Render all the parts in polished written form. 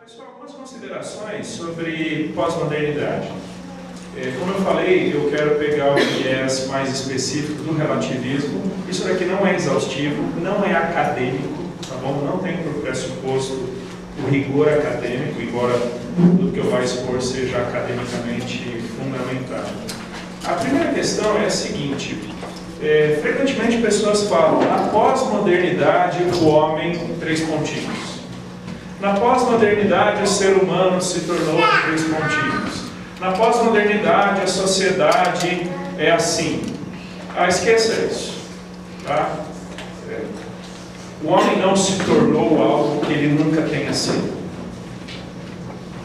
Pessoal, algumas considerações sobre pós-modernidade. Como eu falei, eu quero pegar o viés mais específico do relativismo. Isso daqui não é exaustivo, não é acadêmico, tá bom? Não tem por pressuposto o rigor acadêmico, embora tudo que eu vou expor seja academicamente fundamentado. A primeira questão é a seguinte: frequentemente pessoas falam, na pós-modernidade o homem, três pontinhos. Na pós-modernidade, o ser humano se tornou três pontinhos. Na pós-modernidade, a sociedade é assim. Esqueça isso. Tá? O homem não se tornou algo que ele nunca tenha sido.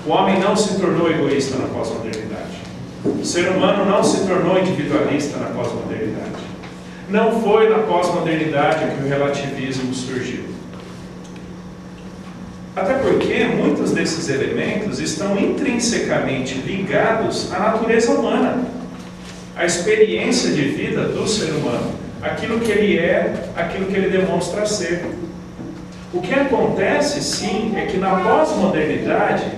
O homem não se tornou egoísta na pós-modernidade. O ser humano não se tornou individualista na pós-modernidade. Não foi na pós-modernidade que o relativismo surgiu. Até porque muitos desses elementos estão intrinsecamente ligados à natureza humana, à experiência de vida do ser humano, aquilo que ele é, aquilo que ele demonstra ser. O que acontece, sim, é que na pós-modernidade,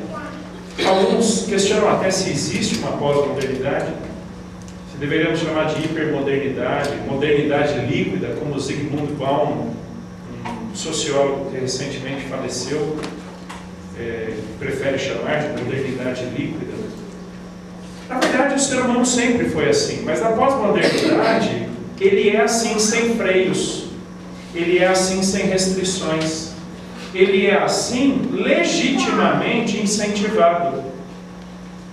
alguns questionam até se existe uma pós-modernidade, se deveríamos chamar de hipermodernidade, modernidade líquida, como Zygmunt Bauman, um sociólogo que recentemente faleceu, prefere chamar de modernidade líquida. Na verdade, o ser humano sempre foi assim, mas na pós-modernidade, ele é assim sem freios, ele é assim sem restrições, ele é assim legitimamente incentivado.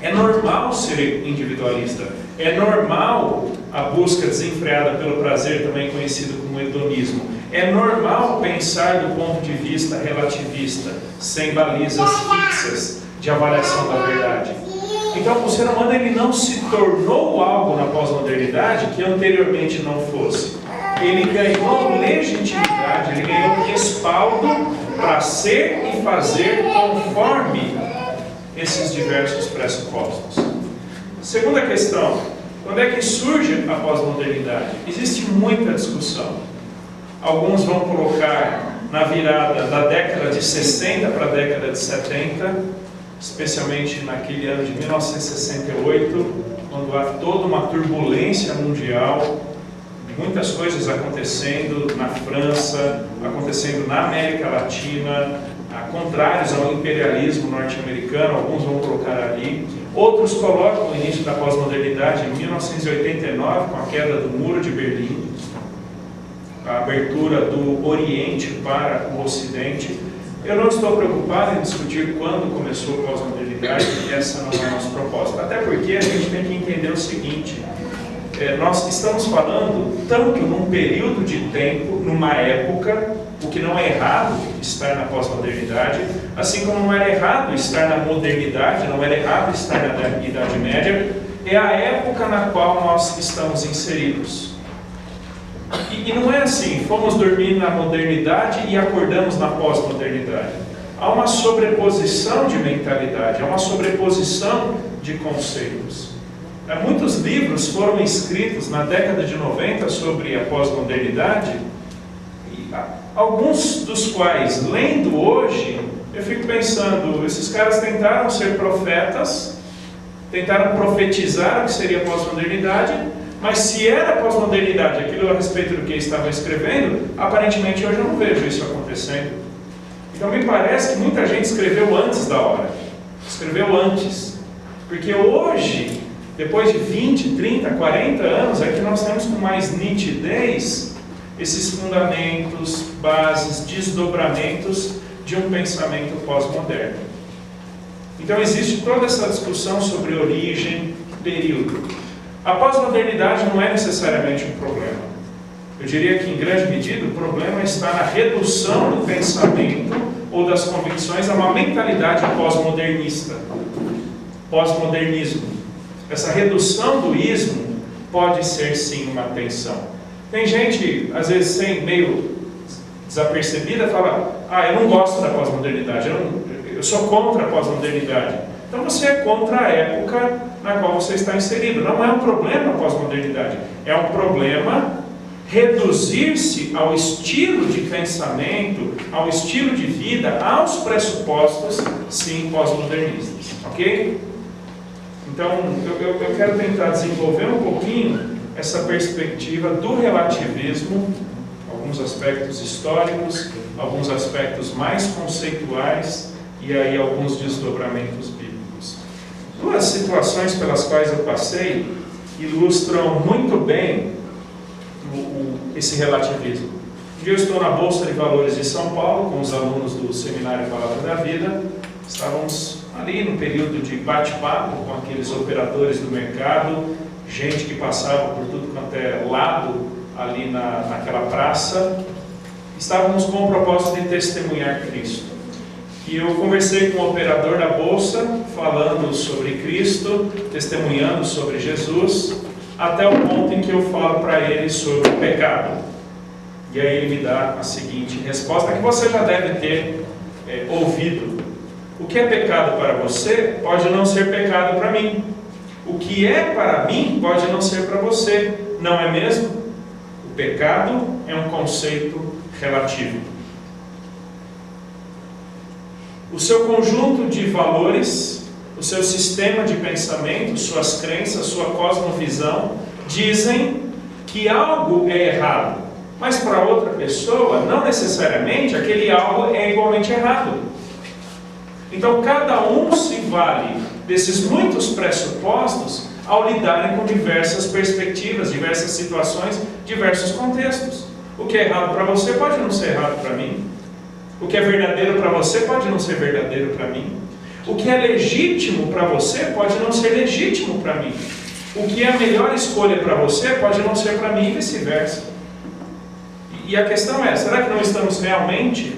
É normal ser individualista, é normal a busca desenfreada pelo prazer, também conhecido como hedonismo. É normal pensar do ponto de vista relativista, sem balizas fixas de avaliação da verdade. Então, o ser humano ele não se tornou algo na pós-modernidade que anteriormente não fosse. Ele ganhou legitimidade, ele ganhou respaldo para ser e fazer conforme esses diversos pressupostos. Segunda questão: quando é que surge a pós-modernidade? Existe muita discussão. Alguns vão colocar na virada da década de 60 para a década de 70, especialmente naquele ano de 1968, quando há toda uma turbulência mundial, muitas coisas acontecendo na França, acontecendo na América Latina, contrários ao imperialismo norte-americano, alguns vão colocar ali. Outros colocam o início da pós-modernidade em 1989, com a queda do Muro de Berlim, a abertura do Oriente para o Ocidente. Eu não estou preocupado em discutir quando começou a pós-modernidade, porque essa não é a nossa proposta. Até porque a gente tem que entender o seguinte: nós estamos falando tanto num período de tempo, numa época, o que não é errado estar na pós-modernidade, assim como não era errado estar na modernidade, não era errado estar na Idade Média, é a época na qual nós estamos inseridos. E não é assim, fomos dormir na modernidade e acordamos na pós-modernidade. Há uma sobreposição de mentalidade, há uma sobreposição de conceitos. Muitos livros foram escritos na década de 90 sobre a pós-modernidade, alguns dos quais, lendo hoje, eu fico pensando, esses caras tentaram ser profetas, tentaram profetizar o que seria a pós-modernidade, mas se era pós-modernidade aquilo a respeito do que estavam escrevendo, aparentemente hoje eu não vejo isso acontecendo. Então me parece que muita gente escreveu antes da hora, escreveu antes, porque hoje, depois de 20, 30, 40 anos, é que nós temos com mais nitidez esses fundamentos, bases, desdobramentos de um pensamento pós-moderno. Então existe toda essa discussão sobre origem, período. A pós-modernidade não é necessariamente um problema. Eu diria que, em grande medida, o problema está na redução do pensamento ou das convicções a uma mentalidade pós-modernista, pós-modernismo. Essa redução do ismo pode ser, sim, uma tensão. Tem gente, às vezes, meio desapercebida, fala: eu não gosto da pós-modernidade, eu sou contra a pós-modernidade. Então você é contra a época na qual você está inserido. Não é um problema a pós-modernidade, é um problema reduzir-se ao estilo de pensamento, ao estilo de vida, aos pressupostos, sim, pós-modernistas. Ok? Então, eu quero tentar desenvolver um pouquinho essa perspectiva do relativismo, alguns aspectos históricos, alguns aspectos mais conceituais e aí alguns desdobramentos bíblicos. Duas situações pelas quais eu passei ilustram muito bem esse relativismo. Um dia eu estou na Bolsa de Valores de São Paulo com os alunos do Seminário Palavra da Vida. Estávamos ali no período de bate-papo com aqueles operadores do mercado, gente que passava por tudo quanto é lado ali naquela praça. Estávamos com o propósito de testemunhar Cristo. E eu conversei com o operador da Bolsa, falando sobre Cristo, testemunhando sobre Jesus, até o ponto em que eu falo para ele sobre o pecado. E aí ele me dá a seguinte resposta, que você já deve ter ouvido. O que é pecado para você pode não ser pecado para mim. O que é para mim pode não ser para você, não é mesmo? O pecado é um conceito relativo. O seu conjunto de valores, o seu sistema de pensamento, suas crenças, sua cosmovisão, dizem que algo é errado, mas para outra pessoa, não necessariamente aquele algo é igualmente errado. Então cada um se vale desses muitos pressupostos ao lidarem com diversas perspectivas, diversas situações, diversos contextos. O que é errado para você pode não ser errado para mim. O que é verdadeiro para você pode não ser verdadeiro para mim. O que é legítimo para você pode não ser legítimo para mim. O que é a melhor escolha para você pode não ser para mim e vice-versa. E a questão é, será que não estamos realmente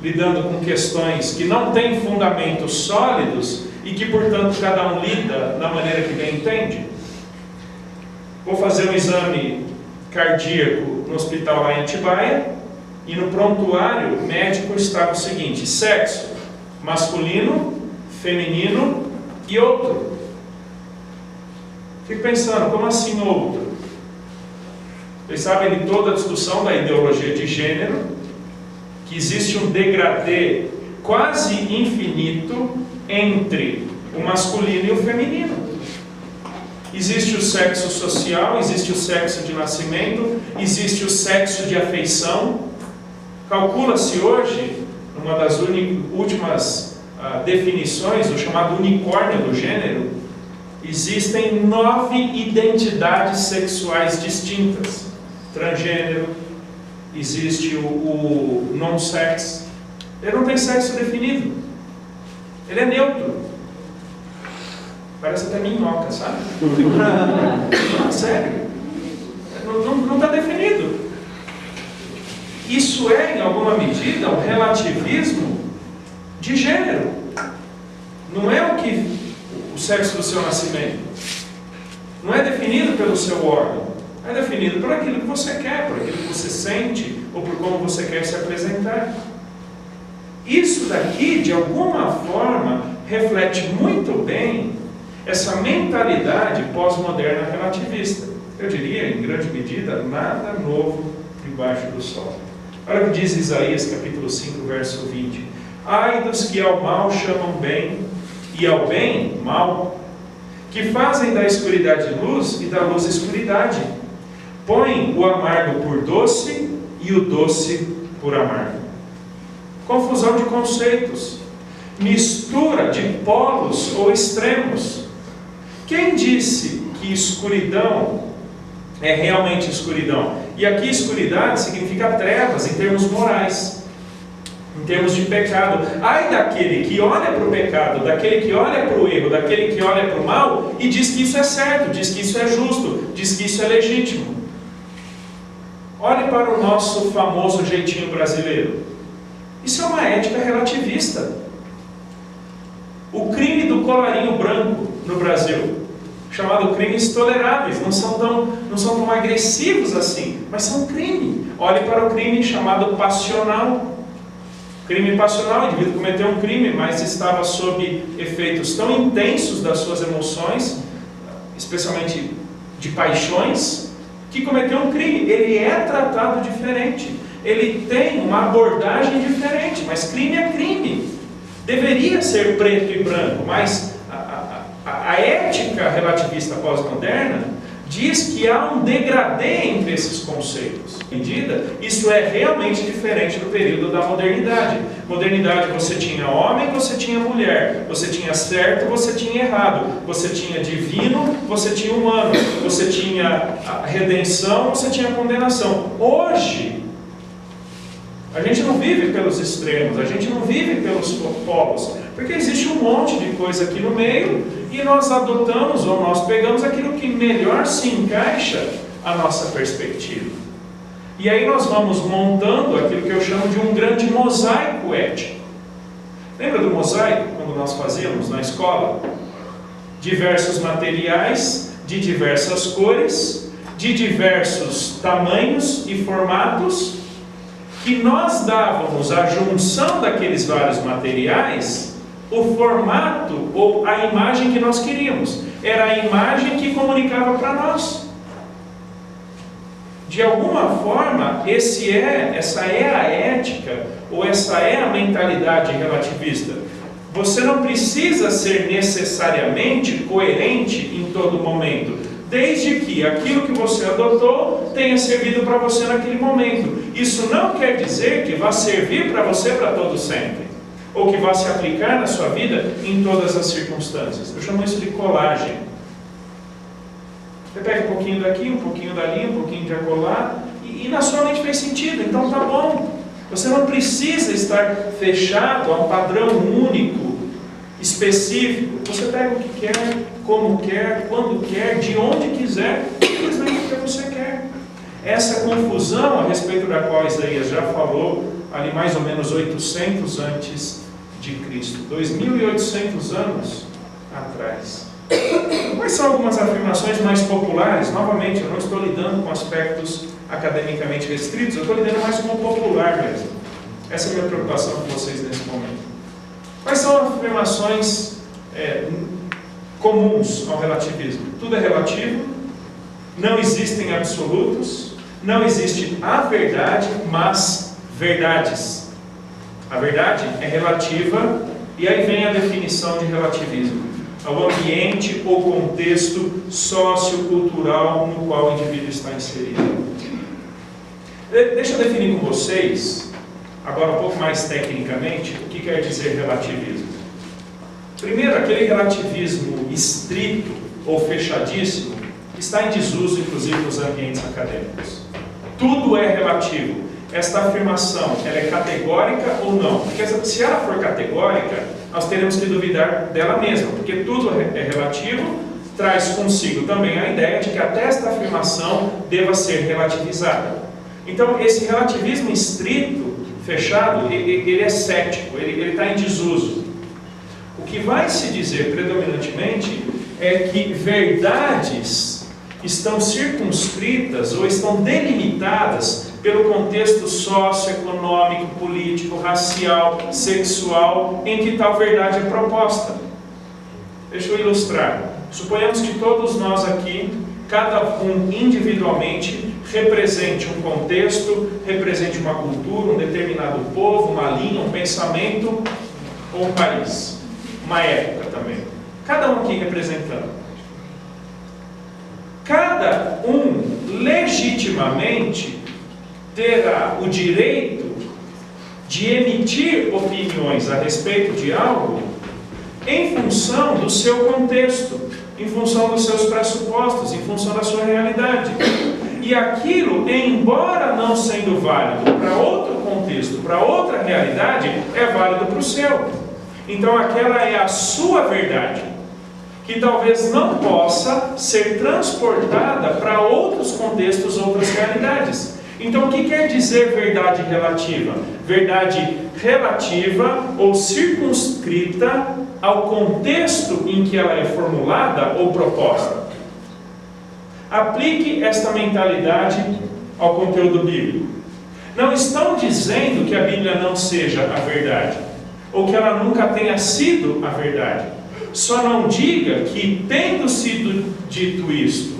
lidando com questões que não têm fundamentos sólidos e que, portanto, cada um lida da maneira que bem entende? Vou fazer um exame cardíaco no hospital lá em Atibaia e no prontuário médico estava o seguinte: sexo masculino, feminino e outro. Fico pensando, como assim outro? Vocês sabem de toda a discussão da ideologia de gênero, que existe um degradê quase infinito entre o masculino e o feminino. Existe o sexo social, existe o sexo de nascimento, existe o sexo de afeição. Calcula-se hoje, numa das últimas definições, o chamado unicórnio do gênero, existem 9 identidades sexuais distintas. Transgênero, existe o non-sex. Ele não tem sexo definido, ele é neutro. Parece até minhoca, sabe? Não, sério, não está definido. Isso é, em alguma medida, um relativismo de gênero. Não é o sexo do seu nascimento. Não é definido pelo seu órgão. É definido por aquilo que você quer, por aquilo que você sente, ou por como você quer se apresentar. Isso daqui, de alguma forma, reflete muito bem essa mentalidade pós-moderna relativista. Eu diria, em grande medida, nada novo debaixo do sol. Olha o que diz Isaías, capítulo 5, verso 20. Ai dos que ao mal chamam bem, e ao bem, mal, que fazem da escuridade luz e da luz escuridade. Põem o amargo por doce e o doce por amargo. Confusão de conceitos. Mistura de polos ou extremos. Quem disse que escuridão é realmente escuridão? E aqui escuridade significa trevas em termos morais, em termos de pecado. Ai daquele que olha para o pecado, daquele que olha para o erro, daquele que olha para o mal e diz que isso é certo, diz que isso é justo, diz que isso é legítimo. Olhe para o nosso famoso jeitinho brasileiro. Isso é uma ética relativista. O crime do colarinho branco no Brasil, chamado crimes toleráveis, não são tão agressivos assim, mas são crime. Olhe para o crime chamado passional. Crime passional, o indivíduo cometeu um crime, mas estava sob efeitos tão intensos das suas emoções, especialmente de paixões, que cometeu um crime. Ele é tratado diferente. Ele tem uma abordagem diferente, mas crime é crime. Deveria ser preto e branco, mas a ética relativista pós-moderna diz que há um degradê entre esses conceitos. Medida, isso é realmente diferente do período da modernidade. Modernidade, você tinha homem, você tinha mulher, você tinha certo, você tinha errado, você tinha divino, você tinha humano, você tinha a redenção, você tinha condenação. Hoje, a gente não vive pelos extremos, a gente não vive pelos polos, porque existe um monte de coisa aqui no meio e nós adotamos ou nós pegamos aquilo que melhor se encaixa à nossa perspectiva. E aí nós vamos montando aquilo que eu chamo de um grande mosaico ético. Lembra do mosaico, quando nós fazíamos na escola? Diversos materiais, de diversas cores, de diversos tamanhos e formatos, que nós dávamos à junção daqueles vários materiais o formato ou a imagem que nós queríamos. Era a imagem que comunicava para nós. De alguma forma, essa é a ética, ou essa é a mentalidade relativista. Você não precisa ser necessariamente coerente em todo momento, desde que aquilo que você adotou tenha servido para você naquele momento. Isso não quer dizer que vá servir para você para todo sempre, ou que vá se aplicar na sua vida em todas as circunstâncias. Eu chamo isso de colagem. Você pega um pouquinho daqui, um pouquinho dali, um pouquinho de acolá, e na sua mente fez sentido, então tá bom. Você não precisa estar fechado a um padrão único, específico. Você pega o que quer, como quer, quando quer, de onde quiser, simplesmente porque você quer. Essa confusão a respeito da qual Isaías já falou, ali mais ou menos 800 antes de Cristo, 2.800 anos atrás. Quais são algumas afirmações mais populares? Novamente, eu não estou lidando com aspectos academicamente restritos, eu estou lidando mais com o popular mesmo. Essa é a minha preocupação com vocês nesse momento. Quais são as afirmações comuns ao relativismo? Tudo é relativo, não existem absolutos, não existe a verdade, mas verdades. A verdade é relativa, e aí vem a definição de relativismo: ao ambiente ou contexto sociocultural no qual o indivíduo está inserido. Deixa eu definir com vocês, agora um pouco mais tecnicamente, o que quer dizer relativismo. Primeiro, aquele relativismo estrito ou fechadíssimo está em desuso, inclusive, nos ambientes acadêmicos. Tudo é relativo. Esta afirmação, ela é categórica ou não? Porque se ela for categórica, nós teremos que duvidar dela mesma, porque tudo é relativo, traz consigo também a ideia de que até esta afirmação deva ser relativizada. Então, esse relativismo estrito, fechado, ele é cético, ele está em desuso. O que vai se dizer predominantemente é que verdades estão circunscritas ou estão delimitadas pelo contexto socioeconômico, político, racial, sexual, em que tal verdade é proposta. Deixa eu ilustrar. Suponhamos que todos nós aqui, cada um individualmente, represente um contexto, represente uma cultura, um determinado povo, uma linha, um pensamento ou um país, uma época também. Cada um aqui representando. Cada um legitimamente terá o direito de emitir opiniões a respeito de algo em função do seu contexto, em função dos seus pressupostos, em função da sua realidade. E aquilo, embora não sendo válido para outro contexto, para outra realidade, é válido para o seu. Então aquela é a sua verdade, que talvez não possa ser transportada para outros contextos, outras realidades. Então, o que quer dizer verdade relativa? Verdade relativa ou circunscrita ao contexto em que ela é formulada ou proposta. Aplique esta mentalidade ao conteúdo bíblico. Não estão dizendo que a Bíblia não seja a verdade, ou que ela nunca tenha sido a verdade. Só não diga que, tendo sido dito isto,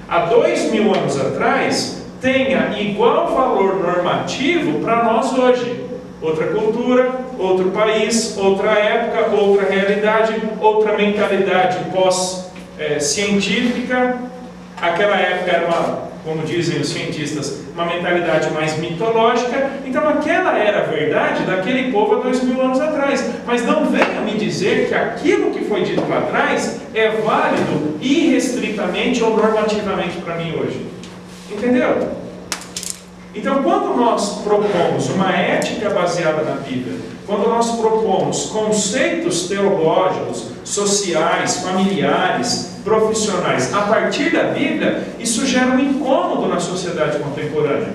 há 2000 anos atrás tenha igual valor normativo para nós hoje. Outra cultura, outro país, outra época, outra realidade, outra mentalidade pós-científica. Aquela época era como dizem os cientistas, uma mentalidade mais mitológica. Então aquela era a verdade daquele povo há 2000 anos atrás. Mas não venha me dizer que aquilo que foi dito lá atrás é válido irrestritamente ou normativamente para mim hoje. Entendeu? Então, quando nós propomos uma ética baseada na Bíblia, quando nós propomos conceitos teológicos, sociais, familiares, profissionais, a partir da Bíblia, isso gera um incômodo na sociedade contemporânea.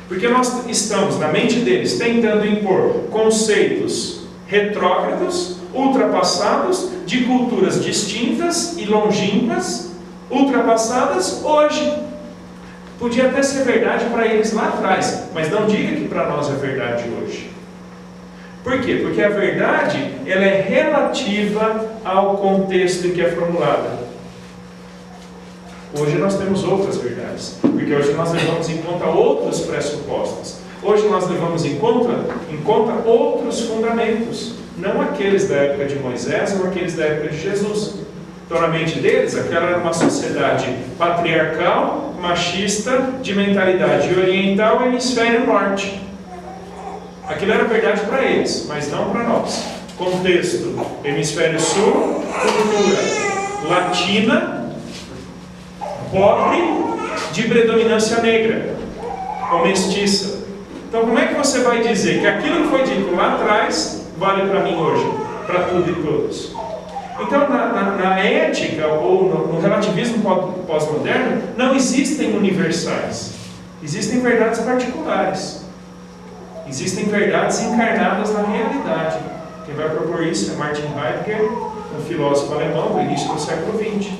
Porque nós estamos, na mente deles, tentando impor conceitos retrógrados, ultrapassados, de culturas distintas e longínquas, ultrapassadas hoje. Podia até ser verdade para eles lá atrás, mas não diga que para nós é verdade hoje. Por quê? Porque a verdade, ela é relativa ao contexto em que é formulada. Hoje nós temos outras verdades, porque hoje nós levamos em conta outros pressupostos. Hoje nós levamos em conta outros fundamentos, não aqueles da época de Moisés ou aqueles da época de Jesus. Então, na mente deles, aquela era uma sociedade patriarcal, machista, de mentalidade oriental, hemisfério norte. Aquilo era verdade para eles, mas não para nós. Contexto: hemisfério sul, cultura latina, pobre, de predominância negra, ou mestiça. Então, como é que você vai dizer que aquilo que foi dito lá atrás vale para mim hoje, para tudo e todos? Então, na ética ou no relativismo pós-moderno, não existem universais. Existem verdades particulares. Existem verdades encarnadas na realidade. Quem vai propor isso é Martin Heidegger, um filósofo alemão do início do século XX,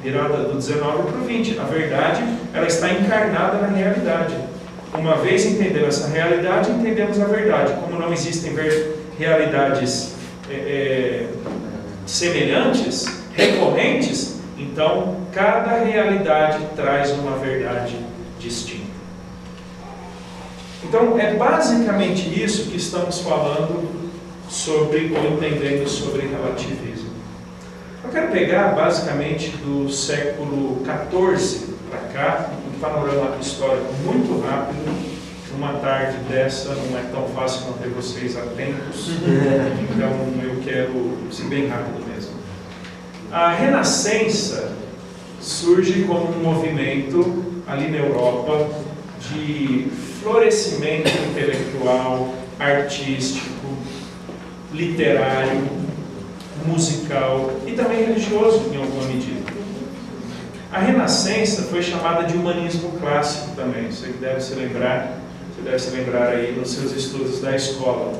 virada do 19 para o 20. A verdade, ela está encarnada na realidade. Uma vez entendendo essa realidade, entendemos a verdade. Como não existem realidades semelhantes, recorrentes, então cada realidade traz uma verdade distinta. Então é basicamente isso que estamos falando sobre, ou entendendo sobre relativismo. Eu quero pegar basicamente do século XIV para cá, um panorama histórico muito rápido. Uma tarde dessa não é tão fácil manter vocês atentos, então eu quero ser bem rápido mesmo. A Renascença surge como um movimento ali na Europa de florescimento intelectual, artístico, literário, musical e também religioso em alguma medida. A Renascença foi chamada de humanismo clássico também, você deve se lembrar aí nos seus estudos da escola.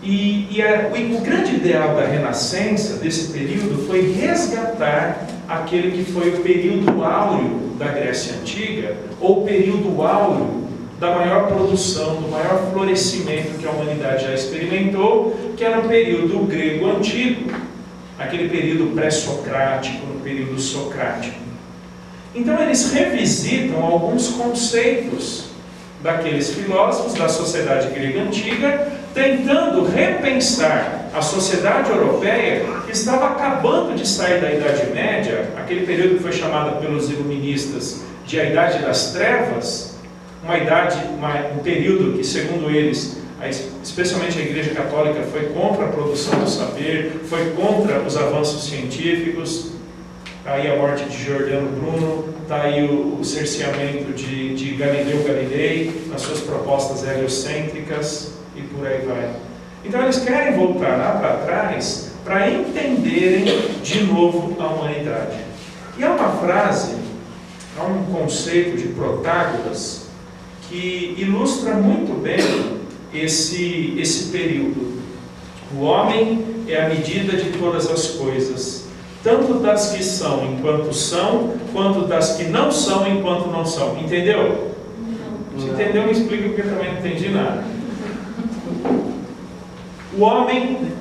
O grande ideal da Renascença, desse período, foi resgatar aquele que foi o período áureo da Grécia Antiga, ou o período áureo da maior produção, do maior florescimento que a humanidade já experimentou, que era o período grego antigo, aquele período pré-socrático, no período socrático. Então eles revisitam alguns conceitos daqueles filósofos da sociedade grega antiga, tentando repensar a sociedade europeia que estava acabando de sair da Idade Média, aquele período que foi chamado pelos iluministas de a Idade das Trevas, um período que, segundo eles, especialmente a Igreja Católica, foi contra a produção do saber, foi contra os avanços científicos. Está aí a morte de Giordano Bruno, está aí o cerceamento de Galileu Galilei, nas suas propostas heliocêntricas, e por aí vai. Então eles querem voltar lá para trás para entenderem de novo a humanidade. E há uma frase, há um conceito de Protágoras que ilustra muito bem esse período. O homem é a medida de todas as coisas, tanto das que são enquanto são, quanto das que não são enquanto não são. Entendeu? Se entendeu, me explica, porque eu também não entendi nada. O homem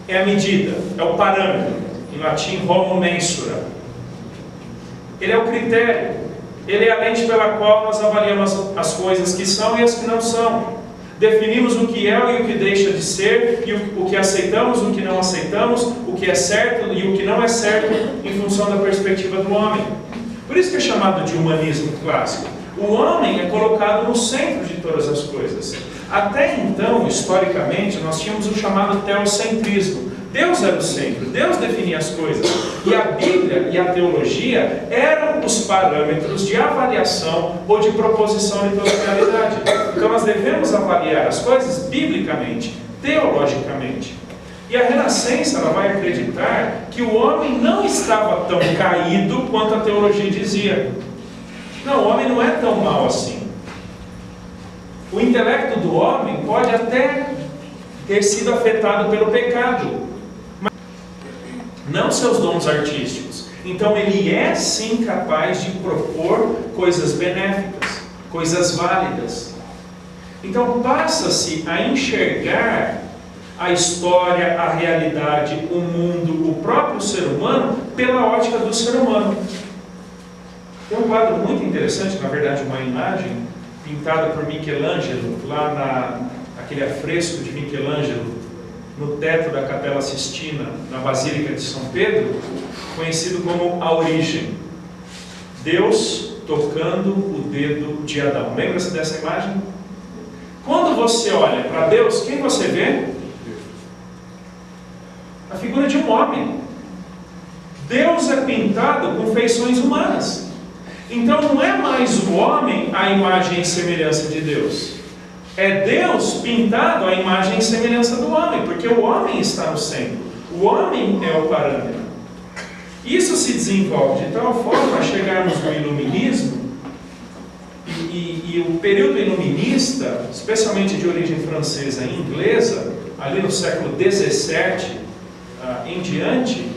é a medida, é o parâmetro. Em latim, homo mensura. Ele é o critério. Ele é a lente pela qual nós avaliamos as coisas que são e as que não são. Definimos o que é e o que deixa de ser, e o que aceitamos, o que não aceitamos, o que é certo e o que não é certo, em função da perspectiva do homem. Por isso que é chamado de humanismo clássico. O homem é colocado no centro de todas as coisas. Até então, historicamente, nós tínhamos o chamado teocentrismo. Deus era o centro, Deus definia as coisas. E a Bíblia e a teologia eram os parâmetros de avaliação ou de proposição de toda a realidade. Então nós devemos avaliar as coisas biblicamente, teologicamente. E a Renascença ela vai acreditar que o homem não estava tão caído quanto a teologia dizia. Não, o homem não é tão mau assim. O intelecto do homem pode até ter sido afetado pelo pecado, não seus dons artísticos. Então ele é sim capaz de propor coisas benéficas, coisas válidas. Então passa-se a enxergar a história, a realidade, o mundo, o próprio ser humano, pela ótica do ser humano. Tem um quadro muito interessante, na verdade uma imagem, pintada por Michelangelo, lá naquele afresco de Michelangelo, no teto da Capela Sistina, na Basílica de São Pedro, conhecido como A Origem. Deus tocando o dedo de Adão. Lembra-se dessa imagem? Quando você olha para Deus, quem você vê? A figura de um homem. Deus é pintado com feições humanas. Então não é mais o homem a imagem e semelhança de Deus. É Deus pintado à imagem e semelhança do homem, porque o homem está no centro. O homem é o parâmetro. Isso se desenvolve de tal forma a chegarmos no iluminismo, e o período iluminista, especialmente de origem francesa e inglesa, ali no século XVII em diante,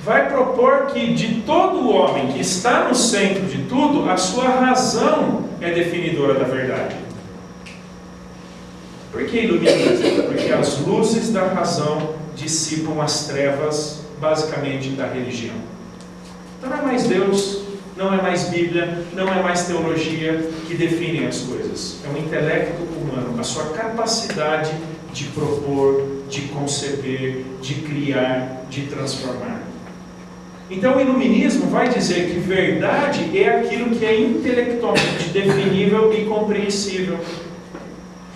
vai propor que de todo o homem que está no centro de tudo, a sua razão é definidora da verdade. Por que iluminismo? Porque as luzes da razão dissipam as trevas, basicamente, da religião. Então não é mais Deus, não é mais Bíblia, não é mais teologia que definem as coisas. É o intelecto humano, a sua capacidade de propor, de conceber, de criar, de transformar. Então o iluminismo vai dizer que verdade é aquilo que é intelectualmente definível e compreensível.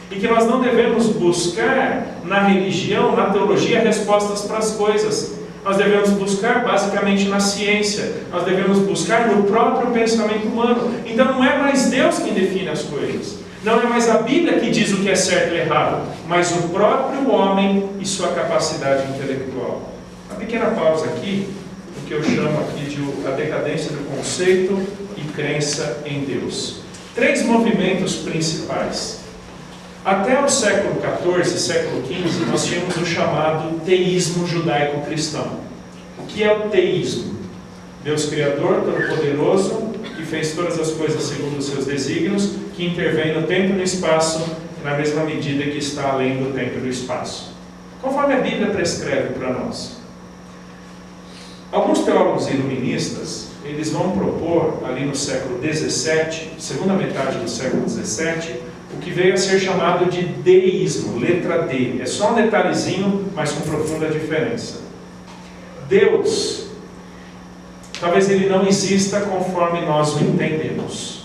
E que nós não devemos buscar na religião, na teologia, respostas para as coisas. Nós devemos buscar basicamente na ciência. Nós devemos buscar no próprio pensamento humano. Então não é mais Deus quem define as coisas. Não é mais a Bíblia que diz o que é certo e errado, mas o próprio homem e sua capacidade intelectual. Uma pequena pausa aqui, o que eu chamo aqui de a decadência do conceito e crença em Deus. 3 movimentos principais. Até o século XIV, século XV, nós tínhamos o chamado teísmo judaico-cristão. O que é o teísmo? Deus Criador, Todo-Poderoso, que fez todas as coisas segundo os seus desígnios, que intervém no tempo e no espaço, na mesma medida que está além do tempo e do espaço. Conforme a Bíblia prescreve para nós. Alguns teólogos iluministas, eles vão propor, ali no século XVII, segunda metade do século XVII, o que veio a ser chamado de deísmo, letra D. É só um detalhezinho, mas com profunda diferença. Deus, talvez ele não exista conforme nós o entendemos.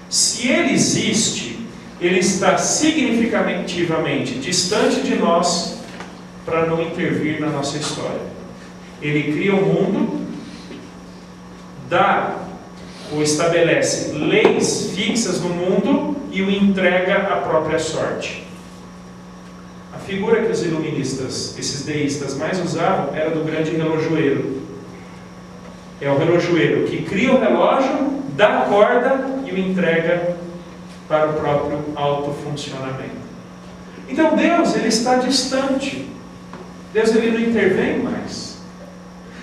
Se ele existe, ele está significativamente distante de nós para não intervir na nossa história. Ele cria o mundo, dá ou estabelece leis fixas no mundo e o entrega à própria sorte. A figura que os iluministas, esses deístas, mais usavam era do grande relojoeiro. É o relojoeiro que cria o relógio, dá a corda e o entrega para o próprio autofuncionamento. Então Deus, ele está distante. Deus, ele não intervém mais.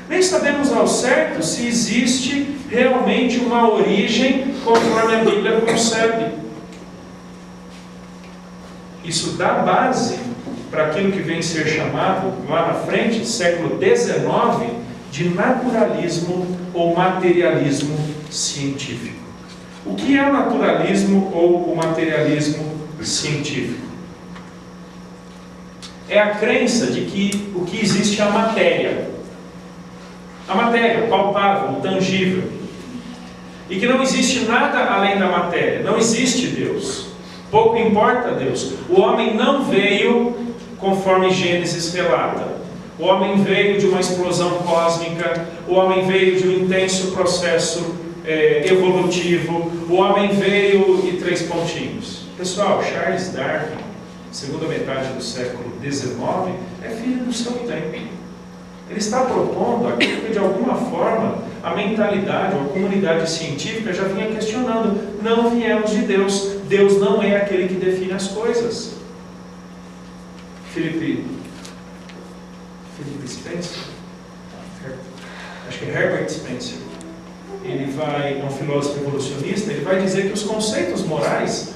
Nem sabemos ao certo se existe realmente uma origem conforme a Bíblia concebe. Isso dá base para aquilo que vem ser chamado, lá na frente, século XIX, de naturalismo ou materialismo científico. O que é o naturalismo ou o materialismo científico? É a crença de que o que existe é a matéria palpável, tangível, e que não existe nada além da matéria, não existe Deus, pouco importa Deus. O homem não veio conforme Gênesis relata, o homem veio de uma explosão cósmica, o homem veio de um intenso processo evolutivo, o homem veio e 3 pontinhos. Pessoal, Charles Darwin, segunda metade do século XIX, é filho do seu tempo. Ele está propondo aquilo que de alguma forma a mentalidade ou a comunidade científica já vinha questionando. Não viemos de Deus. Deus não é aquele que define as coisas. Philip Spencer? Acho que é Herbert Spencer. Ele é um filósofo evolucionista, ele vai dizer que os conceitos morais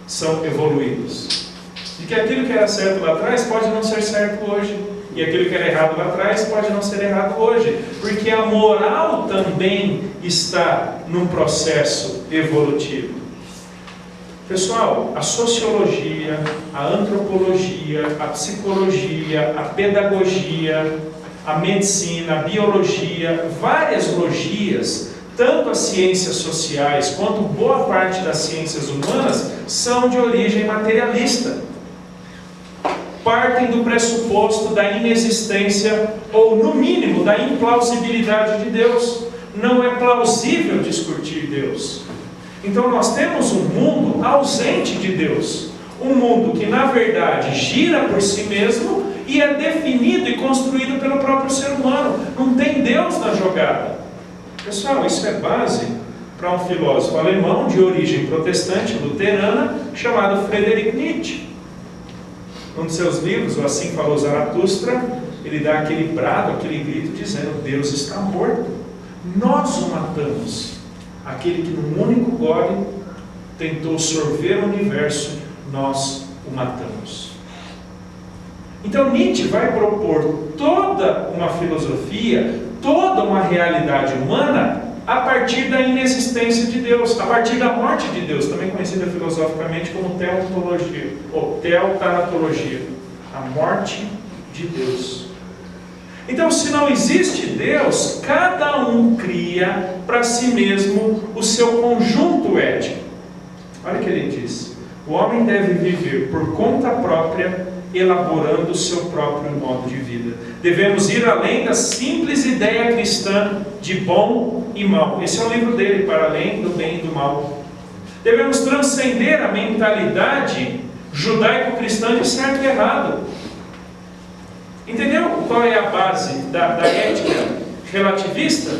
são evoluídos. E que aquilo que era certo lá atrás pode não ser certo hoje. E aquilo que era errado lá atrás pode não ser errado hoje. Porque a moral também está num processo evolutivo. Pessoal, a sociologia, a antropologia, a psicologia, a pedagogia, a medicina, a biologia, várias logias, tanto as ciências sociais quanto boa parte das ciências humanas, são de origem materialista. Partem do pressuposto da inexistência, ou no mínimo, da implausibilidade de Deus. Não é plausível discutir Deus. Então nós temos um mundo ausente de Deus. Um mundo que na verdade gira por si mesmo e é definido e construído pelo próprio ser humano. Não tem Deus na jogada. Pessoal, isso é base para um filósofo alemão de origem protestante, luterana, chamado Friedrich Nietzsche. Num de seus livros, o Assim Falou Zaratustra, ele dá aquele brado, aquele grito dizendo: Deus está morto, nós o matamos. Aquele que num único gole tentou sorver o universo, nós o matamos. Então Nietzsche vai propor toda uma filosofia, toda uma realidade humana a partir da inexistência de Deus, a partir da morte de Deus, também conhecida filosoficamente como teontologia, ou teotanatologia, a morte de Deus. Então, se não existe Deus, cada um cria para si mesmo o seu conjunto ético. Olha o que ele diz: o homem deve viver por conta própria, elaborando o seu próprio modo de vida. Devemos ir além da simples ideia cristã de bom e mal. Esse é o livro dele, Para Além do Bem e do Mal. Devemos transcender a mentalidade judaico-cristã de certo e errado. Entendeu qual é a base da ética relativista?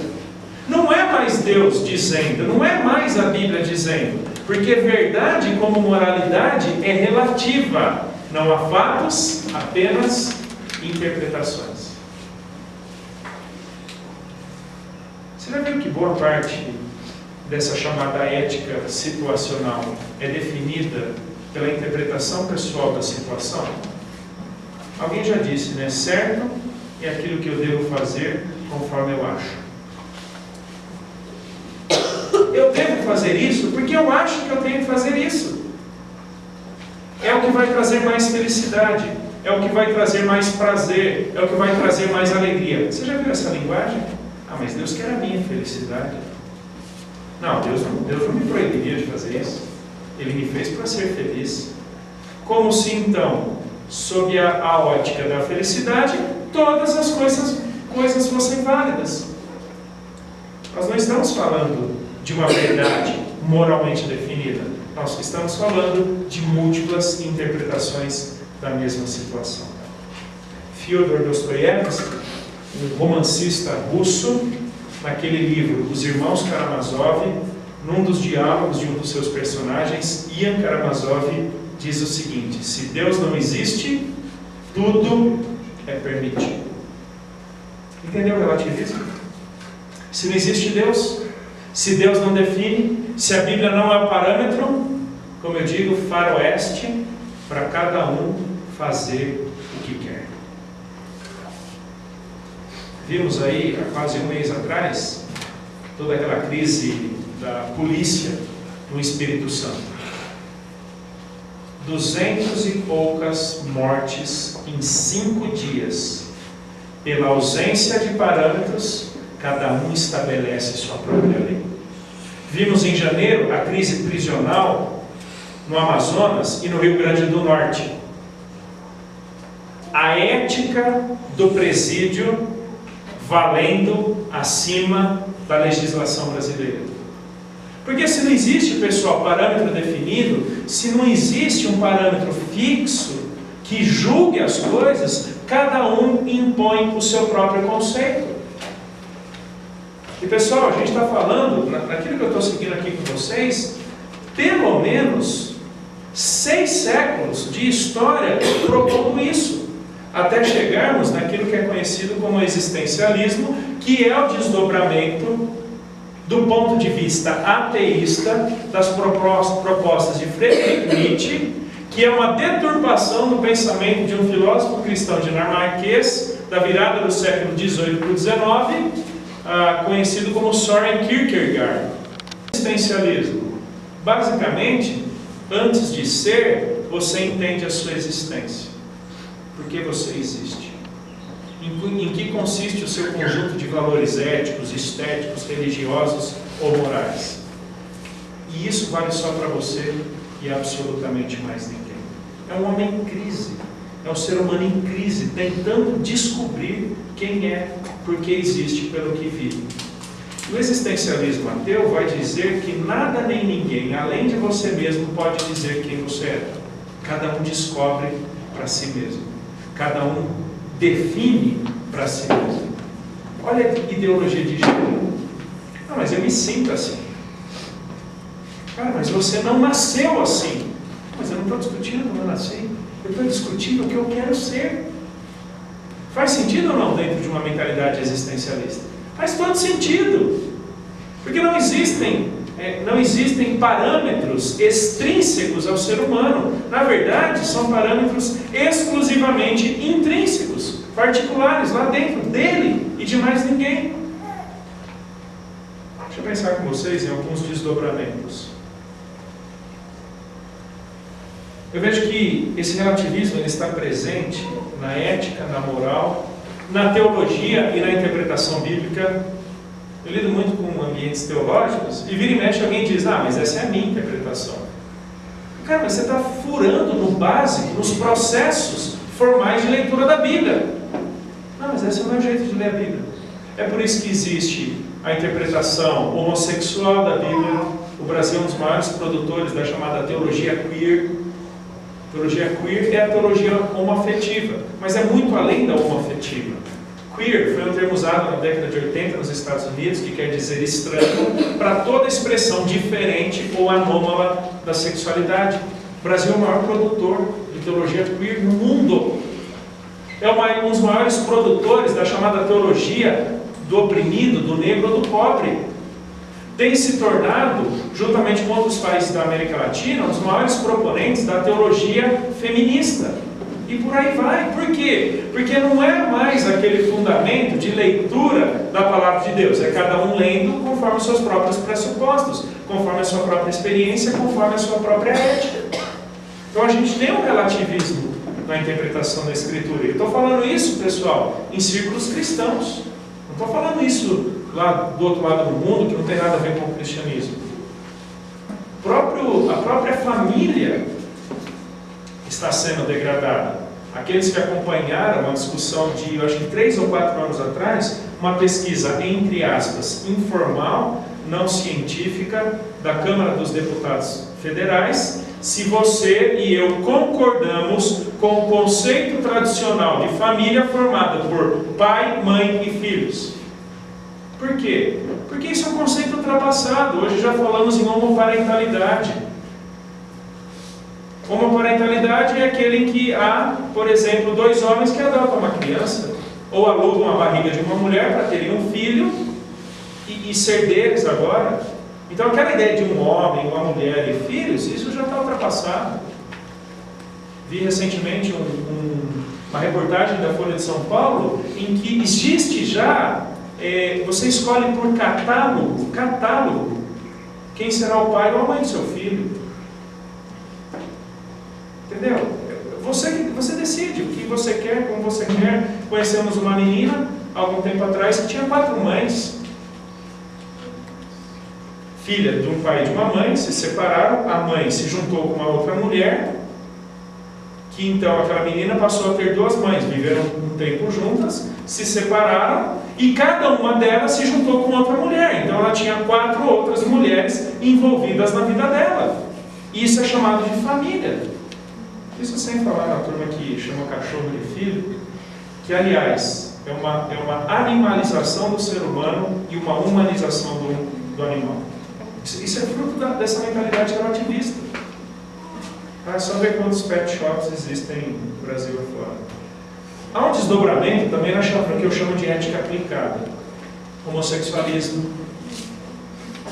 Não é mais Deus dizendo, não é mais a Bíblia dizendo, porque verdade como moralidade é relativa. Não há fatos, apenas interpretações. Você já viu que boa parte dessa chamada ética situacional é definida pela interpretação pessoal da situação? Alguém já disse, né? Certo é aquilo que eu devo fazer conforme eu acho. Eu devo fazer isso porque eu acho que eu tenho que fazer isso. É o que vai trazer mais felicidade, é o que vai trazer mais prazer, é o que vai trazer mais alegria. Você já viu essa linguagem? Ah, mas Deus quer a minha felicidade. Não, Deus não me proibiria de fazer isso. Ele me fez para ser feliz. Como se então, sob a ótica da felicidade, todas as coisas fossem válidas. Nós não estamos falando de uma verdade moralmente definida. Nós estamos falando de múltiplas interpretações da mesma situação. Fyodor Dostoiévski, um romancista russo, naquele livro Os Irmãos Karamazov, num dos diálogos de um dos seus personagens, Ian Karamazov diz o seguinte: se Deus não existe, tudo é permitido. Entendeu o relativismo? Se não existe Deus, se Deus não define, se a Bíblia não é o parâmetro, como eu digo, faroeste, para cada um fazer o que quer. vimos aí há quase um mês atrás, toda aquela crise da polícia no Espírito Santo. 200 e poucas mortes em 5 dias. Pela ausência de parâmetros, cada um estabelece sua própria lei. Vimos em janeiro a crise prisional no Amazonas e no Rio Grande do Norte. A ética do presídio valendo acima da legislação brasileira. Porque se não existe, pessoal, parâmetro definido, se não existe um parâmetro fixo que julgue as coisas, cada um impõe o seu próprio conceito. E pessoal, a gente está falando, naquilo que eu estou seguindo aqui com vocês, pelo menos 6 séculos de história propondo isso, até chegarmos naquilo que é conhecido como existencialismo, que é o desdobramento do ponto de vista ateísta das propostas de Friedrich Nietzsche, que é uma deturpação do pensamento de um filósofo cristão dinamarquês da virada do século XVIII para o XIX, conhecido como Søren Kierkegaard. Existencialismo. Basicamente, antes de ser, você entende a sua existência. Por que você existe? Em que consiste o seu conjunto de valores éticos, estéticos, religiosos ou morais? E isso vale só para você e absolutamente mais ninguém. É um homem em crise, é um ser humano em crise, tentando descobrir quem é, porque existe, pelo que vive. O existencialismo ateu vai dizer que nada nem ninguém, além de você mesmo, pode dizer quem você é. Cada um descobre para si mesmo. Cada um define para si mesmo. Olha a ideologia de gênero. Não, mas eu me sinto assim. Cara, mas você não nasceu assim. Mas eu não estou discutindo como eu nasci. Eu estou discutindo o que eu quero ser. Faz sentido ou não dentro de uma mentalidade existencialista? Faz todo sentido. Porque não existem parâmetros extrínsecos ao ser humano. Na verdade, são parâmetros exclusivamente intrínsecos, particulares, lá dentro dele e de mais ninguém. Deixa eu pensar com vocês em alguns desdobramentos. Eu vejo que esse relativismo ele está presente na ética, na moral, na teologia e na interpretação bíblica. Eu lido muito com ambientes teológicos e vira e mexe alguém diz, mas essa é a minha interpretação. Cara, mas você está furando no básico, nos processos formais de leitura da Bíblia. Não, mas esse é o meu jeito de ler a Bíblia. É por isso que existe a interpretação homossexual da Bíblia. O Brasil é um dos maiores produtores da chamada teologia queer. Teologia queer é a teologia homoafetiva, mas é muito além da homoafetiva. Queer foi um termo usado na década de 80 nos Estados Unidos, que quer dizer estranho, para toda expressão diferente ou anômala da sexualidade. O Brasil é o maior produtor de teologia queer no mundo. É um dos maiores produtores da chamada teologia do oprimido, do negro ou do pobre. Tem se tornado, juntamente com outros países da América Latina, um dos maiores proponentes da teologia feminista. E por aí vai. Por quê? Porque não é mais aquele fundamento de leitura da palavra de Deus. É cada um lendo conforme os seus próprios pressupostos, conforme a sua própria experiência, conforme a sua própria ética. Então a gente tem um relativismo na interpretação da Escritura. Eu estou falando isso, pessoal, em círculos cristãos. Não estou falando isso lá do outro lado do mundo, que não tem nada a ver com o cristianismo. A própria família está sendo degradada. Aqueles que acompanharam a discussão de, eu acho que 3 ou 4 anos atrás, uma pesquisa, entre aspas, informal, não científica, da Câmara dos Deputados Federais, se você e eu concordamos com o conceito tradicional de família formada por pai, mãe e filhos. Por quê? Porque isso é um conceito ultrapassado. Hoje já falamos em homoparentalidade. Homoparentalidade é aquele em que há, por exemplo, 2 homens que adotam uma criança, ou alugam a barriga de uma mulher para terem um filho e ser deles agora. Então aquela ideia de um homem, uma mulher e filhos, isso já está ultrapassado. Vi recentemente uma reportagem da Folha de São Paulo, em que existe já, você escolhe por catálogo, quem será o pai ou a mãe do seu filho. Entendeu? Você decide o que você quer, como você quer. Conhecemos uma menina, algum tempo atrás, que tinha 4 mães. Filha de um pai e de uma mãe, se separaram, a mãe se juntou com uma outra mulher, que então aquela menina passou a ter 2 mães, viveram um tempo juntas, se separaram, e cada uma delas se juntou com outra mulher. Então ela tinha 4 outras mulheres envolvidas na vida dela. Isso é chamado de família. Isso sem falar na turma que chama cachorro de filho, que aliás é uma animalização do ser humano e uma humanização do animal. Isso é fruto dessa mentalidade relativista. É só ver quantos pet shops existem no Brasil e fora. Há um desdobramento também no que eu chamo de ética aplicada. Homossexualismo,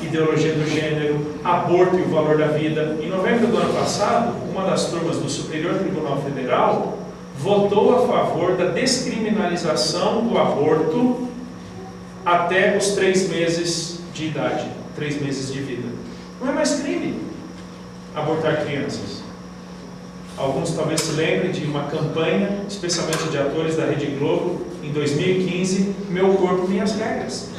ideologia do gênero, aborto e o valor da vida. Em novembro do ano passado, uma das turmas do Superior Tribunal Federal votou a favor da descriminalização do aborto até os 3 meses de idade, 3 meses de vida. Não é mais crime abortar crianças. Alguns talvez se lembrem de uma campanha, especialmente de atores da Rede Globo, em 2015, Meu Corpo, Minhas Regras.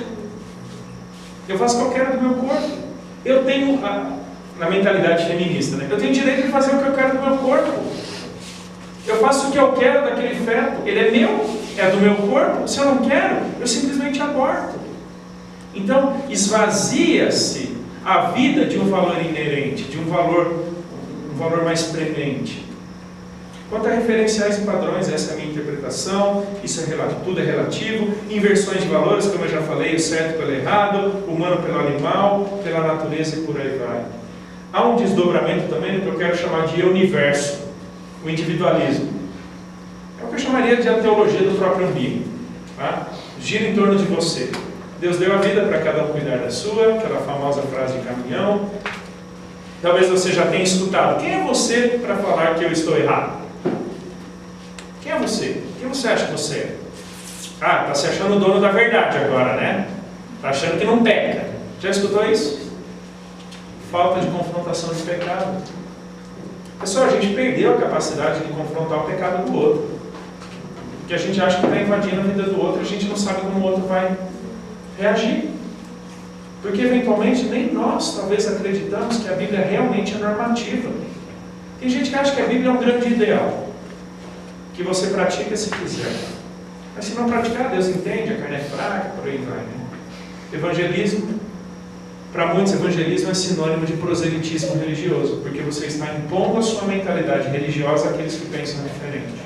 Eu faço o que eu quero do meu corpo. Eu tenho, na mentalidade feminista, né? Eu tenho direito de fazer o que eu quero do meu corpo. Eu faço o que eu quero daquele feto. Ele é meu, é do meu corpo. Se eu não quero, eu simplesmente aborto. Então, esvazia-se a vida de um valor inerente, de um valor mais premente. Quanto a referenciais e padrões, essa é a minha interpretação, tudo é relativo, inversões de valores, como eu já falei, o certo pelo errado, o humano pelo animal, pela natureza e por aí vai. Há um desdobramento também do que eu quero chamar de universo, o individualismo. É o que eu chamaria de a teologia do próprio umbigo. Tá? Gira em torno de você. Deus deu a vida para cada um cuidar da sua, aquela famosa frase de caminhão. Talvez você já tenha escutado. Quem é você para falar que eu estou errado? Quem é você? Quem você acha que você é? Ah, está se achando o dono da verdade agora, né? Está achando que não peca. Já escutou isso? Falta de confrontação de pecado. Pessoal, a gente perdeu a capacidade de confrontar o pecado do outro. Porque a gente acha que está invadindo a vida do outro e a gente não sabe como o outro vai reagir. Porque eventualmente nem nós talvez acreditamos que a Bíblia realmente é normativa. Tem gente que acha que a Bíblia é um grande ideal, que você pratica se quiser. Mas se não praticar, Deus entende, a carne é fraca, por aí vai. Né? Evangelismo, para muitos, evangelismo é sinônimo de proselitismo religioso, porque você está impondo a sua mentalidade religiosa àqueles que pensam diferente.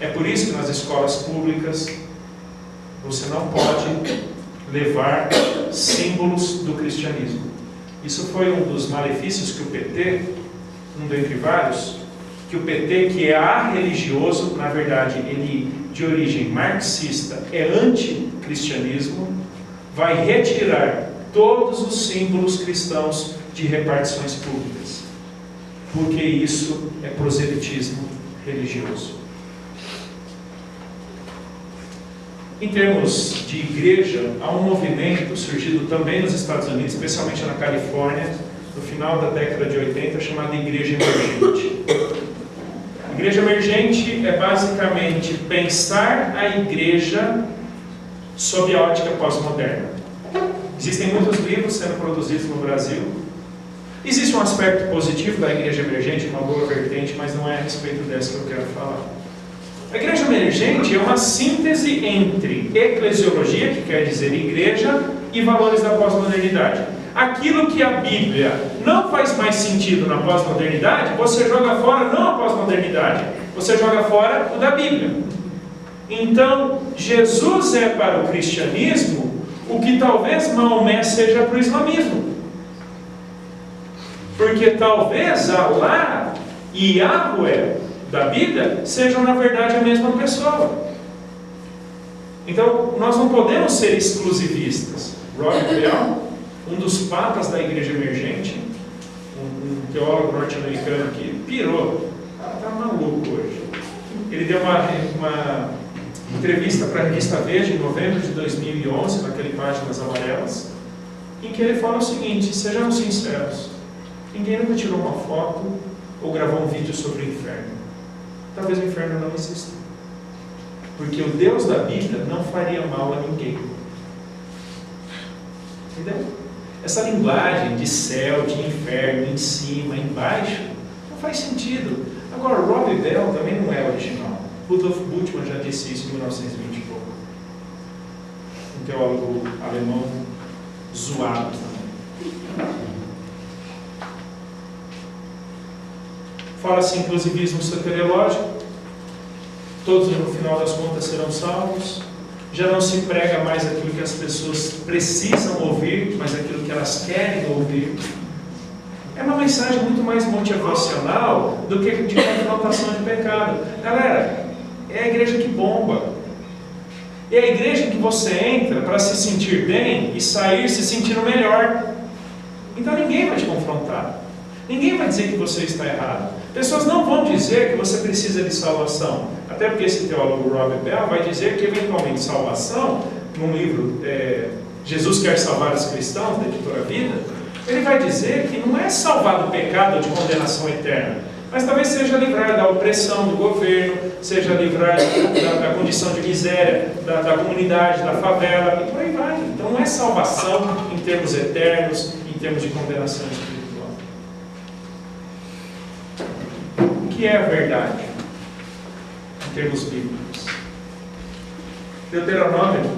É por isso que nas escolas públicas você não pode levar símbolos do cristianismo. Isso foi um dos malefícios que o PT, um dentre vários, que o PT, que é arreligioso, na verdade, ele de origem marxista, é anticristianismo, vai retirar todos os símbolos cristãos de repartições públicas, porque isso é proselitismo religioso. Em termos de igreja, há um movimento surgido também nos Estados Unidos, especialmente na Califórnia, no final da década de 80, chamada Igreja Emergente. Igreja Emergente é basicamente pensar a igreja sob a ótica pós-moderna. Existem muitos livros sendo produzidos no Brasil. Existe um aspecto positivo da Igreja Emergente, uma boa vertente, mas não é a respeito dessa que eu quero falar. A Igreja Emergente é uma síntese entre eclesiologia, que quer dizer igreja, e valores da pós-modernidade. Aquilo que a Bíblia não faz mais sentido na pós-modernidade, você joga fora não a pós-modernidade, você joga fora o da Bíblia. Então, Jesus é para o cristianismo o que talvez Maomé seja para o islamismo. Porque talvez Allah e Yahweh da Bíblia sejam na verdade a mesma pessoa. Então nós não podemos ser exclusivistas. Roger Bell, um dos papas da Igreja Emergente, um teólogo norte-americano que pirou, está maluco hoje. Ele deu uma entrevista para a revista Veja em novembro de 2011, naquele Páginas Amarelas, em que ele fala o seguinte: sejamos sinceros, ninguém nunca tirou uma foto ou gravou um vídeo sobre o inferno. Talvez o inferno não exista, porque o Deus da Bíblia não faria mal a ninguém. Entendeu? Essa linguagem de céu, de inferno, em cima, embaixo, não faz sentido. Agora, Rob Bell também não é original. Rudolf Bultmann já disse isso em 1920 e pouco. Um teólogo alemão zoado também. Fala-se em inclusivismo soteriológico. Todos no final das contas serão salvos. Já não se prega mais aquilo que as pessoas precisam ouvir, mas aquilo que elas querem ouvir. É uma mensagem muito mais motivacional do que de confrontação de pecado. Galera, é a igreja que bomba. É a igreja que você entra para se sentir bem e sair se sentindo melhor. Então ninguém vai te confrontar. Ninguém vai dizer que você está errado. Pessoas não vão dizer que você precisa de salvação. Até porque esse teólogo Rob Bell vai dizer que eventualmente salvação, num livro Jesus Quer Salvar os Cristãos, da editora Vida, ele vai dizer que não é salvar do pecado ou de condenação eterna, mas talvez seja livrar da opressão do governo, seja livrar da condição de miséria, da comunidade, da favela, e por aí vai. Então não é salvação em termos eternos, em termos de condenação espiritual. O que é a verdade em termos bíblicos? Deuteronômio,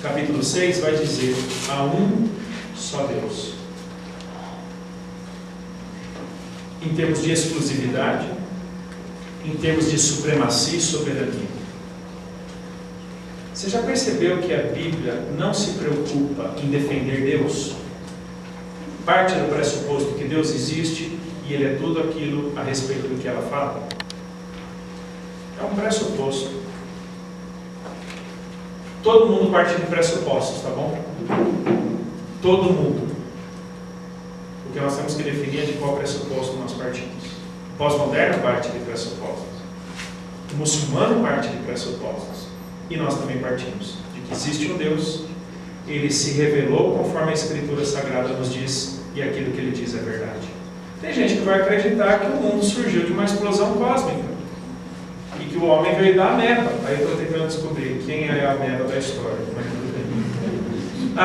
capítulo 6, vai dizer: há um só Deus. Em termos de exclusividade, em termos de supremacia e soberania. Você já percebeu que a Bíblia não se preocupa em defender Deus? Parte do pressuposto que Deus existe e Ele é tudo aquilo a respeito do que ela fala. É um pressuposto. Todo mundo parte de pressupostos, tá bom? Todo mundo. Porque nós temos que definir de qual pressuposto nós partimos. O pós-moderno parte de pressupostos. O muçulmano parte de pressupostos. E nós também partimos de que existe um Deus, Ele se revelou conforme a Escritura Sagrada nos diz, e aquilo que Ele diz é verdade. Tem gente que vai acreditar que o mundo surgiu de uma explosão cósmica e que o homem veio da ameba. Aí eu estou tentando descobrir quem é a ameba da história.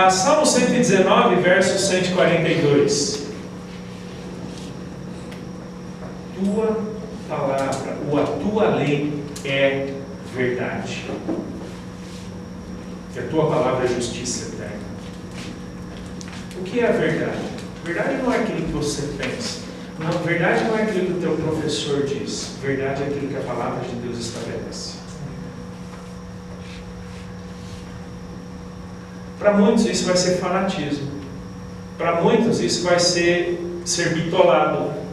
Salmo 119, verso 142. Tua palavra, ou a tua lei é verdade. Que a tua palavra é justiça eterna. O que é a verdade? Verdade não é aquilo que você pensa. Não, verdade não é aquilo que o teu professor diz. Verdade é aquilo que a palavra de Deus estabelece. Para muitos isso vai ser fanatismo. Para muitos isso vai ser bitolado.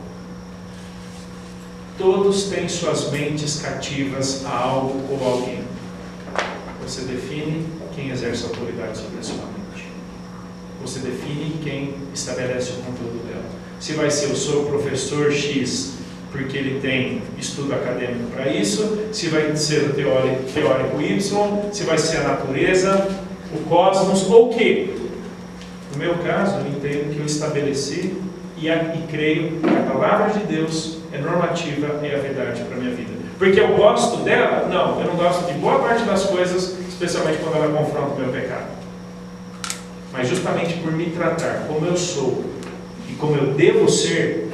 Todos têm suas mentes cativas a algo ou alguém. Você define quem exerce autoridade sobre a sua mente. Você define quem estabelece o conteúdo dela. Se vai ser: eu sou o professor X porque ele tem estudo acadêmico para isso, se vai ser o teórico Y, se vai ser a natureza, o cosmos ou o quê? No meu caso, eu entendo que eu estabeleci e creio que a palavra de Deus é normativa, é a verdade para a minha vida. Porque eu gosto dela? Não, eu não gosto de boa parte das coisas, especialmente quando ela confronta o meu pecado. Mas justamente por me tratar como eu sou e como eu devo ser,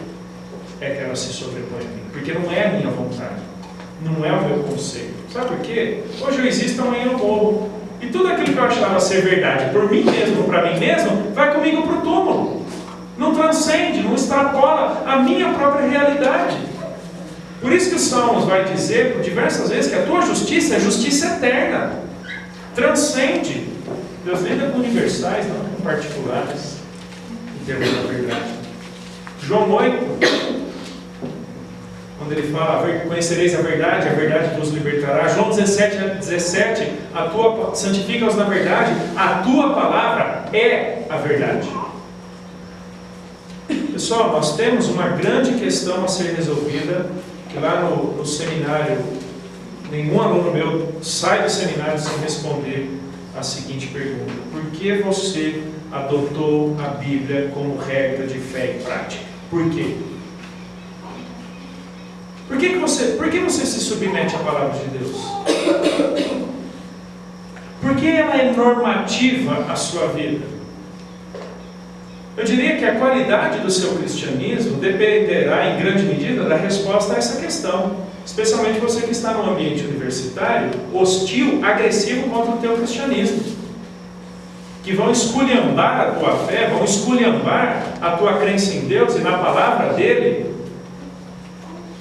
é que ela se sobrepõe a mim. Porque não é a minha vontade, não é o meu conceito. Sabe por quê? Hoje eu existo, amanhã eu morro. E tudo aquilo que eu achava ser verdade por mim mesmo, para mim mesmo, vai comigo para o túmulo. Não transcende, não extrapola a minha própria realidade. Por isso que o Salmos vai dizer por diversas vezes que a tua justiça é justiça eterna. Transcende. Deus lida com universais, não com particulares, em termos da verdade. João 8, quando ele fala: conhecereis a verdade vos libertará. João 17, santifica-os na verdade, a tua palavra é a verdade. Pessoal, nós temos uma grande questão a ser resolvida, que lá no seminário nenhum aluno meu sai do seminário sem responder a seguinte pergunta: por que você adotou a Bíblia como regra de fé e prática? Por quê? Por que você se submete à palavra de Deus? Por que ela é normativa à sua vida? Eu diria que a qualidade do seu cristianismo dependerá em grande medida da resposta a essa questão. Especialmente você que está num ambiente universitário, hostil, agressivo contra o teu cristianismo. Que vão esculhambar a tua fé, vão esculhambar a tua crença em Deus e na palavra dele.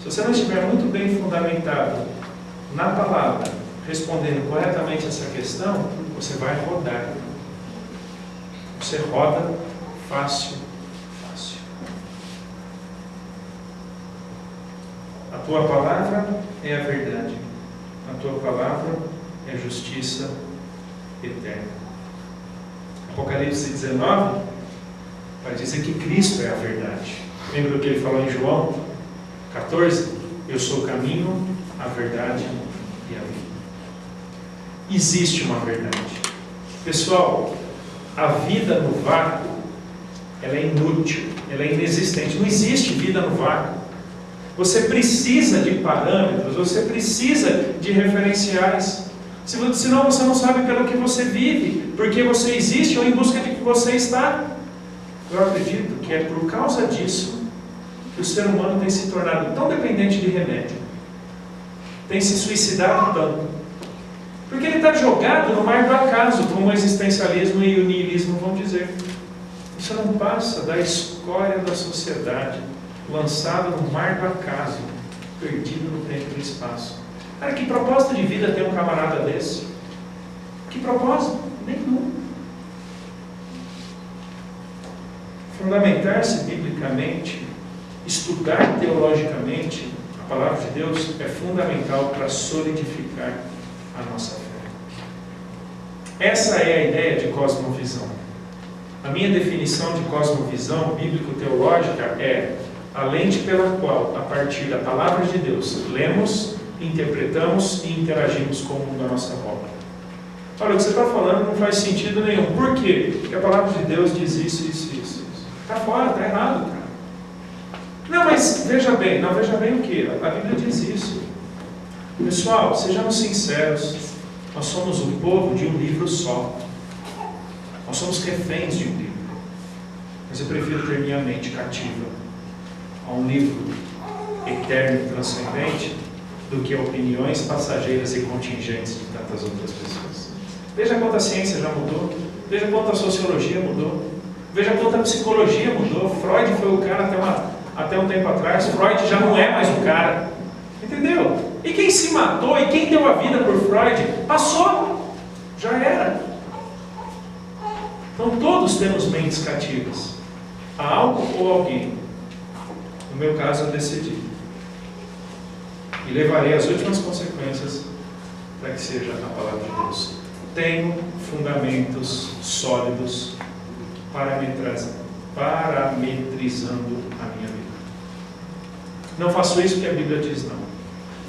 Se você não estiver muito bem fundamentado na palavra, respondendo corretamente essa questão, você vai rodar. Você roda fácil, fácil. A tua palavra é a verdade. A tua palavra é justiça eterna. Apocalipse 19 vai dizer que Cristo é a verdade. Lembra do que ele falou em João 14? Eu sou o caminho, a verdade e a vida. Existe uma verdade. Pessoal, a vida no vácuo, ela é inútil, ela é inexistente. Não existe vida no vácuo. Você precisa de parâmetros, você precisa de referenciais. Senão você não sabe pelo que você vive, porque você existe ou em busca de que você está. Eu acredito que é por causa disso que o ser humano tem se tornado tão dependente de remédio, tem se suicidado tanto. Porque ele está jogado no mar do acaso, como o existencialismo e o niilismo vão dizer. Você não passa da escória da sociedade, lançado no mar do acaso, perdido no tempo e no espaço. Cara, que propósito de vida tem um camarada desse? Que propósito? Nenhum. Fundamentar-se biblicamente, estudar teologicamente a palavra de Deus é fundamental para solidificar a nossa fé. Essa é a ideia de cosmovisão. A minha definição de cosmovisão bíblico-teológica é a lente pela qual, a partir da palavra de Deus, lemos, interpretamos e interagimos com o mundo à nossa volta. Olha, o que você está falando não faz sentido nenhum. Por quê? Porque a palavra de Deus diz isso. Está fora, está errado, cara. Não, mas veja bem. Não, veja bem o quê? A Bíblia diz isso. Pessoal, sejamos sinceros. Nós somos o povo de um livro só. Nós somos reféns de um livro. Mas eu prefiro ter minha mente cativa a um livro eterno e transcendente do que a opiniões passageiras e contingentes de tantas outras pessoas. Veja quanto a ciência já mudou. Veja quanto a sociologia mudou. Veja quanto a psicologia mudou. Freud foi o cara até um tempo atrás. Freud já não é mais o cara. Entendeu? E quem se matou e quem deu a vida por Freud, passou. Já era. Então todos temos mentes cativas. A algo ou alguém. No meu caso eu decidi. E levarei as últimas consequências para que seja a palavra de Deus. Tenho fundamentos sólidos parametrizando a minha vida. Não faço isso porque a Bíblia diz não.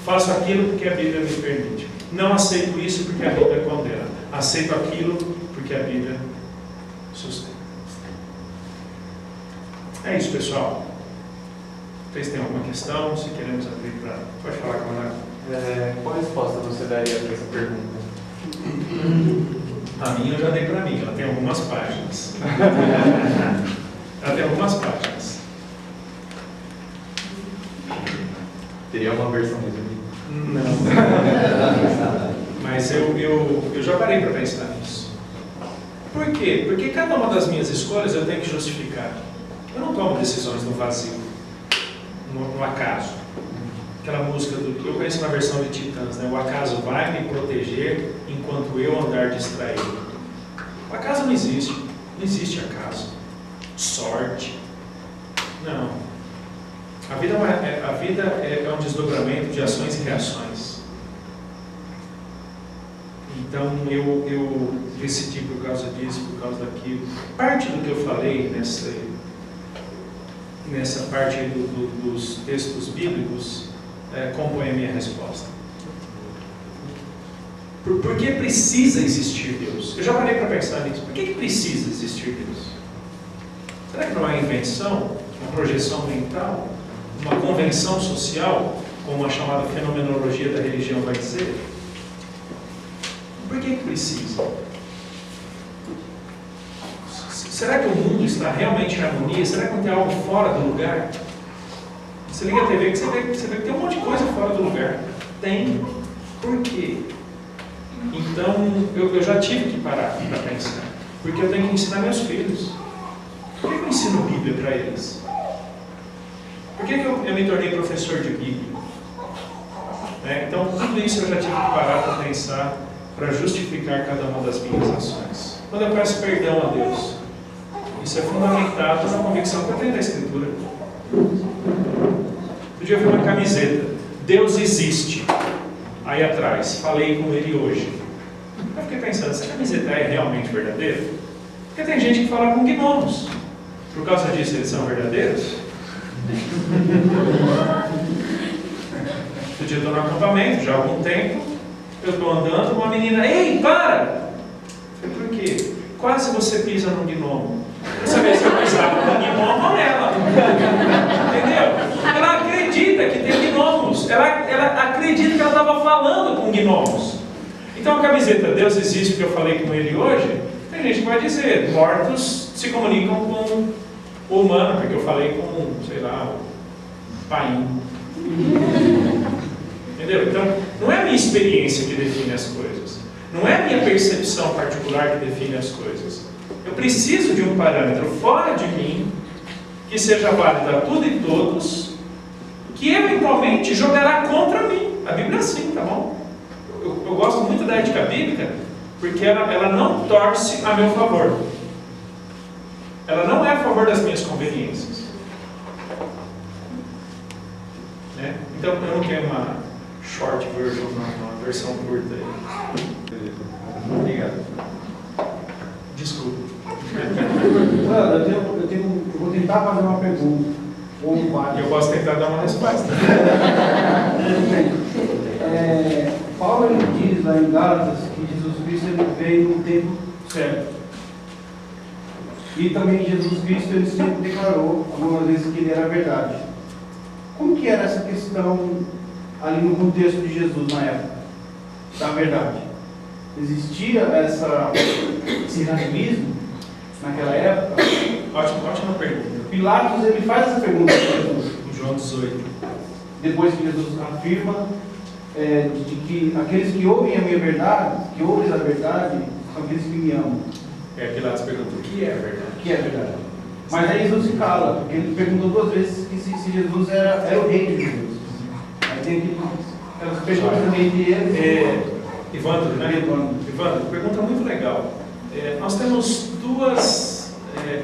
Faço aquilo porque a Bíblia me permite. Não aceito isso porque a Bíblia condena. Aceito aquilo porque a Bíblia sustenta. É isso, pessoal. Vocês têm alguma questão? Se queremos abrir para... Pode falar, camarada. Qual resposta você daria para essa pergunta? A minha eu já dei para mim. Ela tem algumas páginas. Ela tem algumas páginas. Teria uma versão resumida? Não. Mas eu já parei para pensar nisso. Por quê? Porque cada uma das minhas escolhas eu tenho que justificar. Eu não tomo decisões no vazio, no acaso. Aquela música que eu conheço na versão de Titãs, né? O acaso vai me proteger enquanto eu andar distraído. O acaso não existe. Não existe acaso. Sorte. Não. A vida é um desdobramento de ações e reações. Então eu decidi por causa disso, por causa daquilo. Parte do que eu falei nessa parte dos textos bíblicos compõe a minha resposta. Por que precisa existir Deus? Eu já parei para pensar nisso. Por que precisa existir Deus? Será que não é invenção, uma projeção mental, uma convenção social, como a chamada fenomenologia da religião vai dizer? Por que precisa? Será que o mundo está realmente em harmonia? Será que não tem algo fora do lugar? Você liga a TV que você vê que tem um monte de coisa fora do lugar. Tem. Por quê? Então, eu já tive que parar para pensar. Porque eu tenho que ensinar meus filhos. Por que eu ensino Bíblia para eles? Por que eu me tornei professor de Bíblia? Então, tudo isso eu já tive que parar para pensar, para justificar cada uma das minhas ações. Quando eu peço perdão a Deus, isso é fundamentado na convicção que eu tenho da Escritura. Outro dia eu vi uma camiseta: Deus existe. Aí atrás, falei com Ele hoje. Eu fiquei pensando, essa camiseta é realmente verdadeira? Porque tem gente que fala com gnomos. Por causa disso, eles são verdadeiros? Outro dia eu estou no acampamento, já há algum tempo. Eu estou andando, uma menina: ei, para! Eu falei: por quê? Quase você pisa num gnomo. Eu não sabia se eu pisava no gnomo ou nela. Entendeu? Ela acredita que tem gnomos. Ela acredita que ela estava falando com gnomos. Então a camiseta "Deus existe" que eu falei com ele hoje, tem gente que vai dizer: mortos se comunicam com o humano, porque eu falei com, sei lá, o pai. Entendeu? Então, não é a minha experiência que define as coisas. Não é a minha percepção particular que define as coisas. Eu preciso de um parâmetro fora de mim, que seja válido a tudo e todos, que eventualmente jogará contra mim. A Bíblia é assim, tá bom? Eu gosto muito da ética bíblica, porque ela não torce a meu favor. Ela não é a favor das minhas conveniências. Né? Então, eu não quero uma short version, uma versão curta aí. Obrigado. Desculpa. Eu vou tentar fazer uma pergunta. Ou várias. Eu posso tentar dar uma resposta. Paulo ele diz lá em Gálatas que Jesus Cristo ele veio no tempo certo. E também Jesus Cristo ele sempre declarou algumas vezes que ele era a verdade. Como que era essa questão ali no contexto de Jesus na época da verdade? Existia esse relativismo naquela época? Ótima pergunta. Pilatos ele faz essa pergunta para Jesus. Em João 18. Depois que Jesus afirma de que aqueles que ouvem a minha verdade, que ouvem a verdade, são aqueles que me amam. Pilatos pergunta: o que é a verdade? O que é a verdade? Mas aí Jesus se cala, porque ele perguntou duas vezes que se Jesus era o rei de Jesus. Aí tem aquelas perguntas também de ele. Evandro, né? Evandro, pergunta muito legal. Nós temos duas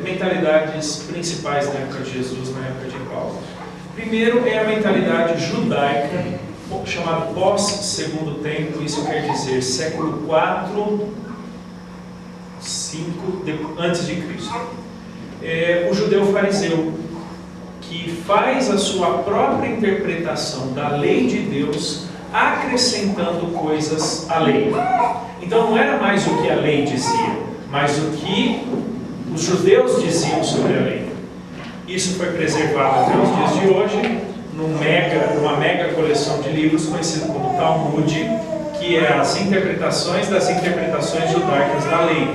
mentalidades principais na época de Jesus, na época de Paulo. Primeiro é a mentalidade judaica, chamada pós-segundo templo, isso quer dizer século 4, 5 antes de Cristo. O judeu fariseu, que faz a sua própria interpretação da lei de Deus, acrescentando coisas à lei. Então não era mais o que a lei dizia, mas o que os judeus diziam sobre a lei. Isso foi preservado até os dias de hoje, numa mega coleção de livros conhecido como Talmud, que é as interpretações das interpretações judaicas da lei.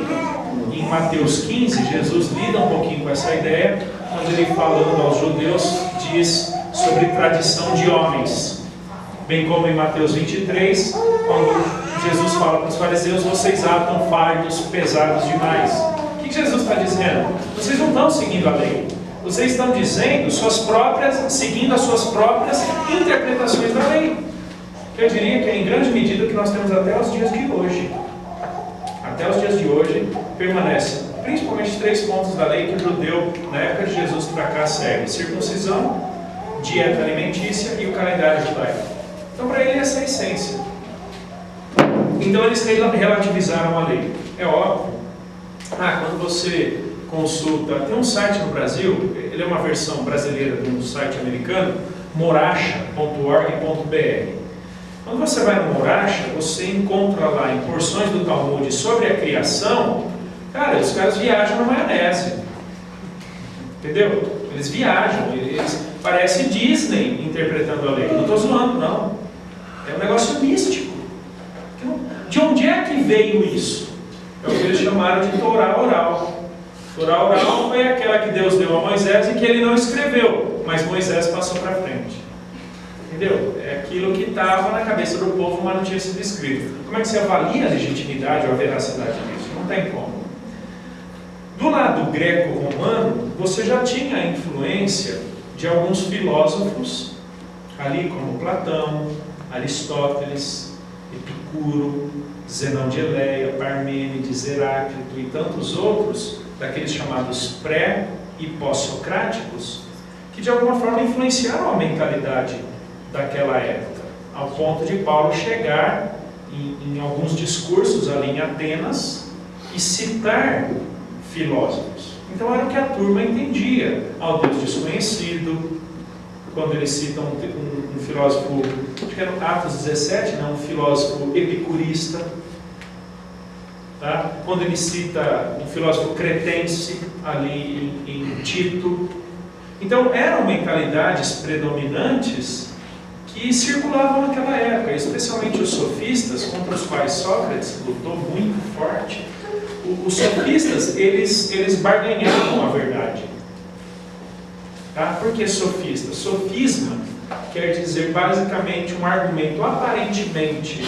Em Mateus 15, Jesus lida um pouquinho com essa ideia, quando ele, falando aos judeus, diz sobre tradição de homens. Bem como em Mateus 23, quando Jesus fala para os fariseus: vocês atam fardos pesados demais. O que Jesus está dizendo? Vocês não estão seguindo a lei. Vocês estão dizendo seguindo as suas próprias interpretações da lei. Eu diria que é em grande medida que nós temos até os dias de hoje. Até os dias de hoje permanecem principalmente 3 pontos da lei que o judeu, na época de Jesus para cá, segue: circuncisão, dieta alimentícia e o calendário judaico. Então, para ele, essa é a essência. Então, eles relativizaram a lei. É óbvio. Quando você consulta, tem um site no Brasil, ele é uma versão brasileira de um site americano, moracha.org.br. Quando você vai no Moracha, você encontra lá em porções do Talmud sobre a criação, cara, os caras viajam na maionese. Entendeu? Eles viajam, parece Disney interpretando a lei. Não estou zoando, não. É um negócio místico. De onde é que veio isso? É o que eles chamaram de Torá oral. Torá oral foi aquela que Deus deu a Moisés e que ele não escreveu, mas Moisés passou para frente. Entendeu? É aquilo que estava na cabeça do povo, mas não tinha sido escrito. Como é que você avalia a legitimidade ou a veracidade disso? Não tem como. Do lado greco-romano, você já tinha a influência de alguns filósofos, ali como Platão, Aristóteles, Epicuro, Zenão de Eleia, Parmênides, Heráclito e tantos outros, daqueles chamados pré- e pós-socráticos, que de alguma forma influenciaram a mentalidade daquela época, ao ponto de Paulo chegar em alguns discursos ali em Atenas e citar filósofos. Então era o que a turma entendia, ao Deus desconhecido. Quando eles citam um filósofo, acho que era no Atos 17, um filósofo epicurista, tá? Quando ele cita um filósofo cretense ali em Tito. Então eram mentalidades predominantes que circulavam naquela época, especialmente os sofistas, contra os quais Sócrates lutou muito forte. Os sofistas, eles barganhavam a verdade. Tá? Por que sofista? Sofisma quer dizer basicamente um argumento aparentemente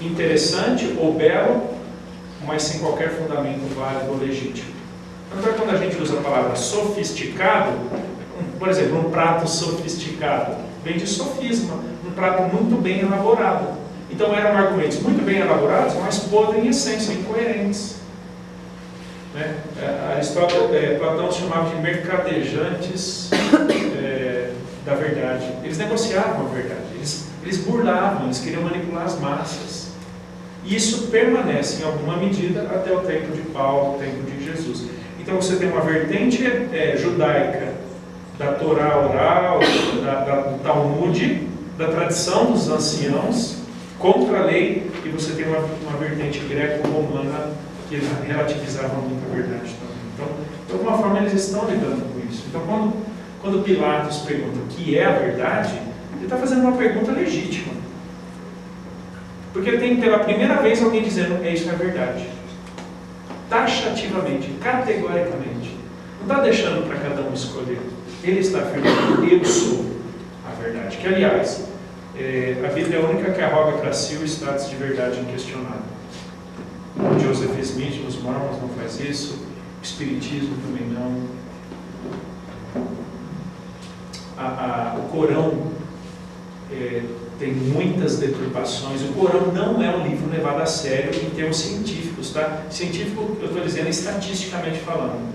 interessante ou belo, mas sem qualquer fundamento válido ou legítimo. Então, quando a gente usa a palavra sofisticado, por exemplo, um prato sofisticado, vem de sofisma, um prato muito bem elaborado. Então eram argumentos muito bem elaborados, mas podres em essência, incoerentes. Né? Platão os chamava de mercadejantes da verdade. Eles negociavam a verdade, eles burlavam, eles queriam manipular as massas. E isso permanece em alguma medida até o tempo de Paulo, o tempo de Jesus. Então você tem uma vertente judaica da Torá oral, do Talmud, da tradição dos anciãos, contra a lei, e você tem uma vertente greco-romana que relativizava muito a verdade também. Então, de alguma forma, eles estão lidando com isso. Então, quando Pilatos pergunta o que é a verdade, ele está fazendo uma pergunta legítima. Porque tem pela primeira vez alguém dizendo isso é verdade. Taxativamente, categoricamente. Não está deixando para cada um escolher. Ele está afirmando, eu sou a verdade. Que, aliás, a Bíblia é a única que arroga para si o status de verdade inquestionável. O Joseph Smith, os Mormons, não faz isso. O Espiritismo também não. O Corão tem muitas deturpações. O Corão não é um livro levado a sério em termos científicos, tá? Científico, eu estou dizendo estatisticamente falando.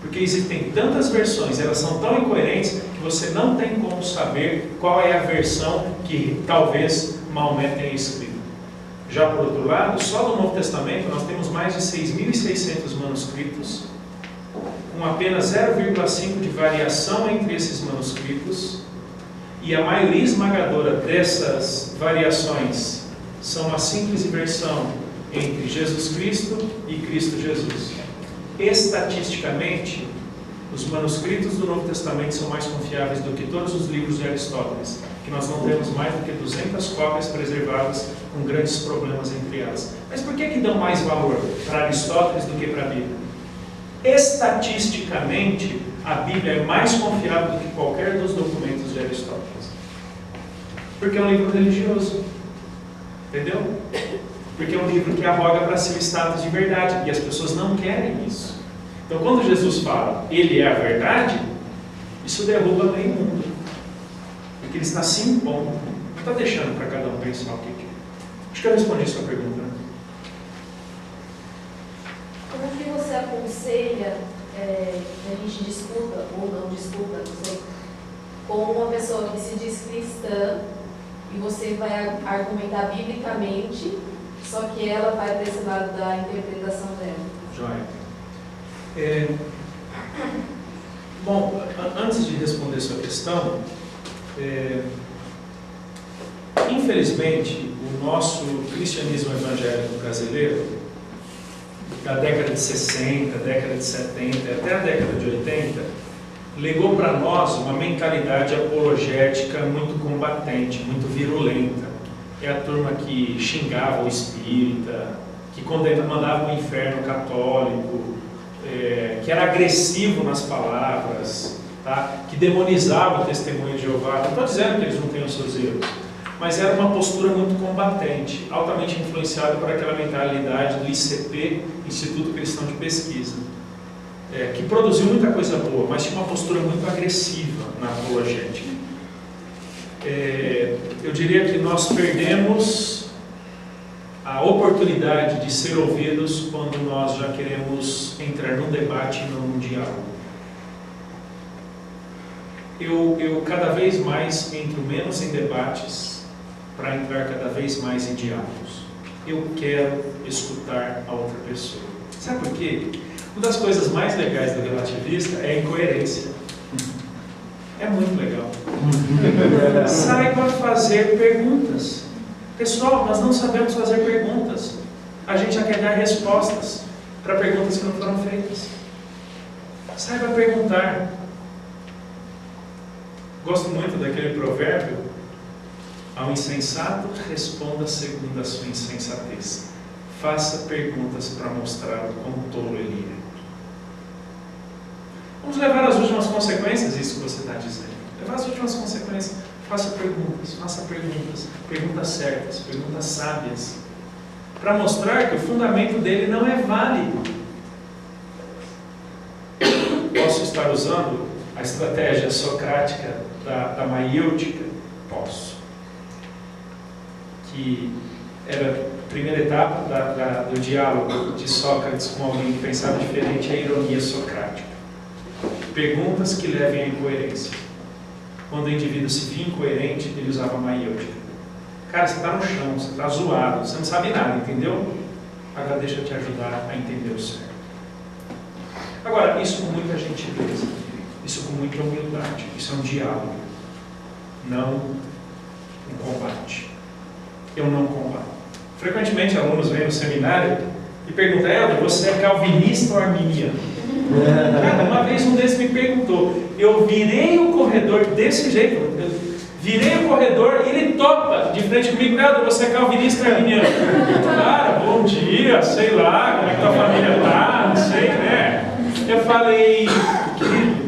Porque existem tantas versões, elas são tão incoerentes que você não tem como saber qual é a versão que talvez Maomé tenha escrito. Já por outro lado, só no Novo Testamento nós temos mais de 6.600 manuscritos, com apenas 0,5 de variação entre esses manuscritos, e a maioria esmagadora dessas variações são uma simples versão entre Jesus Cristo e Cristo Jesus. Estatisticamente, os manuscritos do Novo Testamento são mais confiáveis do que todos os livros de Aristóteles, que nós não temos mais do que 200 cópias preservadas com grandes problemas entre elas. Mas por que dão mais valor para Aristóteles do que para a Bíblia? Estatisticamente, a Bíblia é mais confiável do que qualquer dos documentos de Aristóteles. Porque é um livro religioso. Entendeu? Porque é um livro que arroga para si o status de verdade. E as pessoas não querem isso. Então, quando Jesus fala, Ele é a verdade, isso derruba meio mundo. Porque Ele está se impondo. Não está deixando para cada um pensar o que quer. Acho que eu respondi a sua pergunta. Como que você aconselha que a gente discuta, ou não discuta, não sei, com uma pessoa que se diz cristã e você vai argumentar biblicamente, só que ela vai para esse lado da interpretação dela? Joia. Bom, antes de responder sua questão, Infelizmente, o nosso cristianismo evangélico brasileiro, da década de 60, década de 70, até a década de 80, legou para nós uma mentalidade apologética muito combatente, muito virulenta. É a turma que xingava o espírita, que mandava o inferno católico, que era agressivo nas palavras, tá? Que demonizava o testemunho de Jeová. Não estou dizendo que eles não tenham seus erros, mas era uma postura muito combatente, altamente influenciada por aquela mentalidade do ICP, Instituto Cristão de Pesquisa, que produziu muita coisa boa, mas tinha uma postura muito agressiva na apologética. Eu diria que nós perdemos a oportunidade de ser ouvidos quando nós já queremos entrar num debate e não num diálogo. Eu cada vez mais entro menos em debates para entrar cada vez mais em diálogos. Eu quero escutar a outra pessoa. Sabe por quê? Uma das coisas mais legais do relativista é a incoerência. É muito legal. Saiba fazer perguntas. Pessoal, nós não sabemos fazer perguntas. A gente já quer dar respostas para perguntas que não foram feitas. Saiba perguntar. Gosto muito daquele provérbio: ao insensato responda segundo a sua insensatez. Faça perguntas para mostrar o quão tolo ele é. Vamos levar as últimas consequências, isso que você está dizendo. Levar as últimas consequências. Faça perguntas, perguntas certas, perguntas sábias, para mostrar que o fundamento dele não é válido. Posso estar usando a estratégia socrática da maiêutica? Posso. Que era a primeira etapa do diálogo de Sócrates com alguém que pensava diferente, a ironia socrática. Perguntas que levem à incoerência. Quando o indivíduo se via incoerente, ele usava a maiêutica. Cara, você está no chão, você está zoado, você não sabe nada, entendeu? Agora deixa eu te ajudar a entender o certo. Agora, isso com muita gentileza, isso com muita humildade, isso é um diálogo, não um combate. Eu não combato. Frequentemente alunos vêm no seminário e perguntam: Helder, você é calvinista ou arminiano? Uma vez um desses me perguntou, eu virei o corredor desse jeito, virei o corredor e ele topa de frente comigo: Helder, você é calvinista ou arminiano? Cara, bom dia, sei lá, como é que tua família está, não sei, né? Eu falei: querido,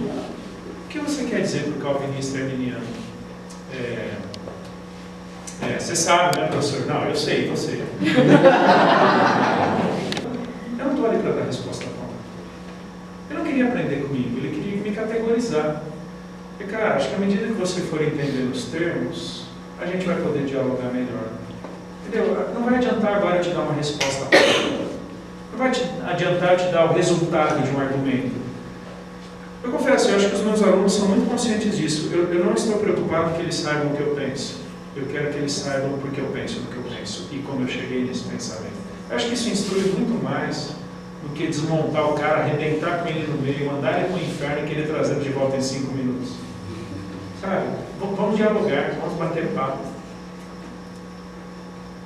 o que você quer dizer por calvinista e arminiano? Você sabe, né, professor? Não, eu sei, você. Eu não estou ali para dar resposta pronta. Ele não queria aprender comigo, ele queria me categorizar. E, cara, acho que à medida que você for entendendo os termos, a gente vai poder dialogar melhor. Entendeu? Não vai adiantar agora eu te dar uma resposta pronta. Não vai adiantar eu te dar o resultado de um argumento. Eu confesso, eu acho que os meus alunos são muito conscientes disso. Eu não estou preocupado que eles saibam o que eu penso. Eu quero que eles saibam porque eu penso no que eu penso e como eu cheguei nesse pensamento. Eu acho que isso instrui muito mais do que desmontar o cara, arrebentar com ele no meio, mandar ele para o inferno e querer trazer de volta em 5 minutos. Sabe? Vamos dialogar, vamos bater papo.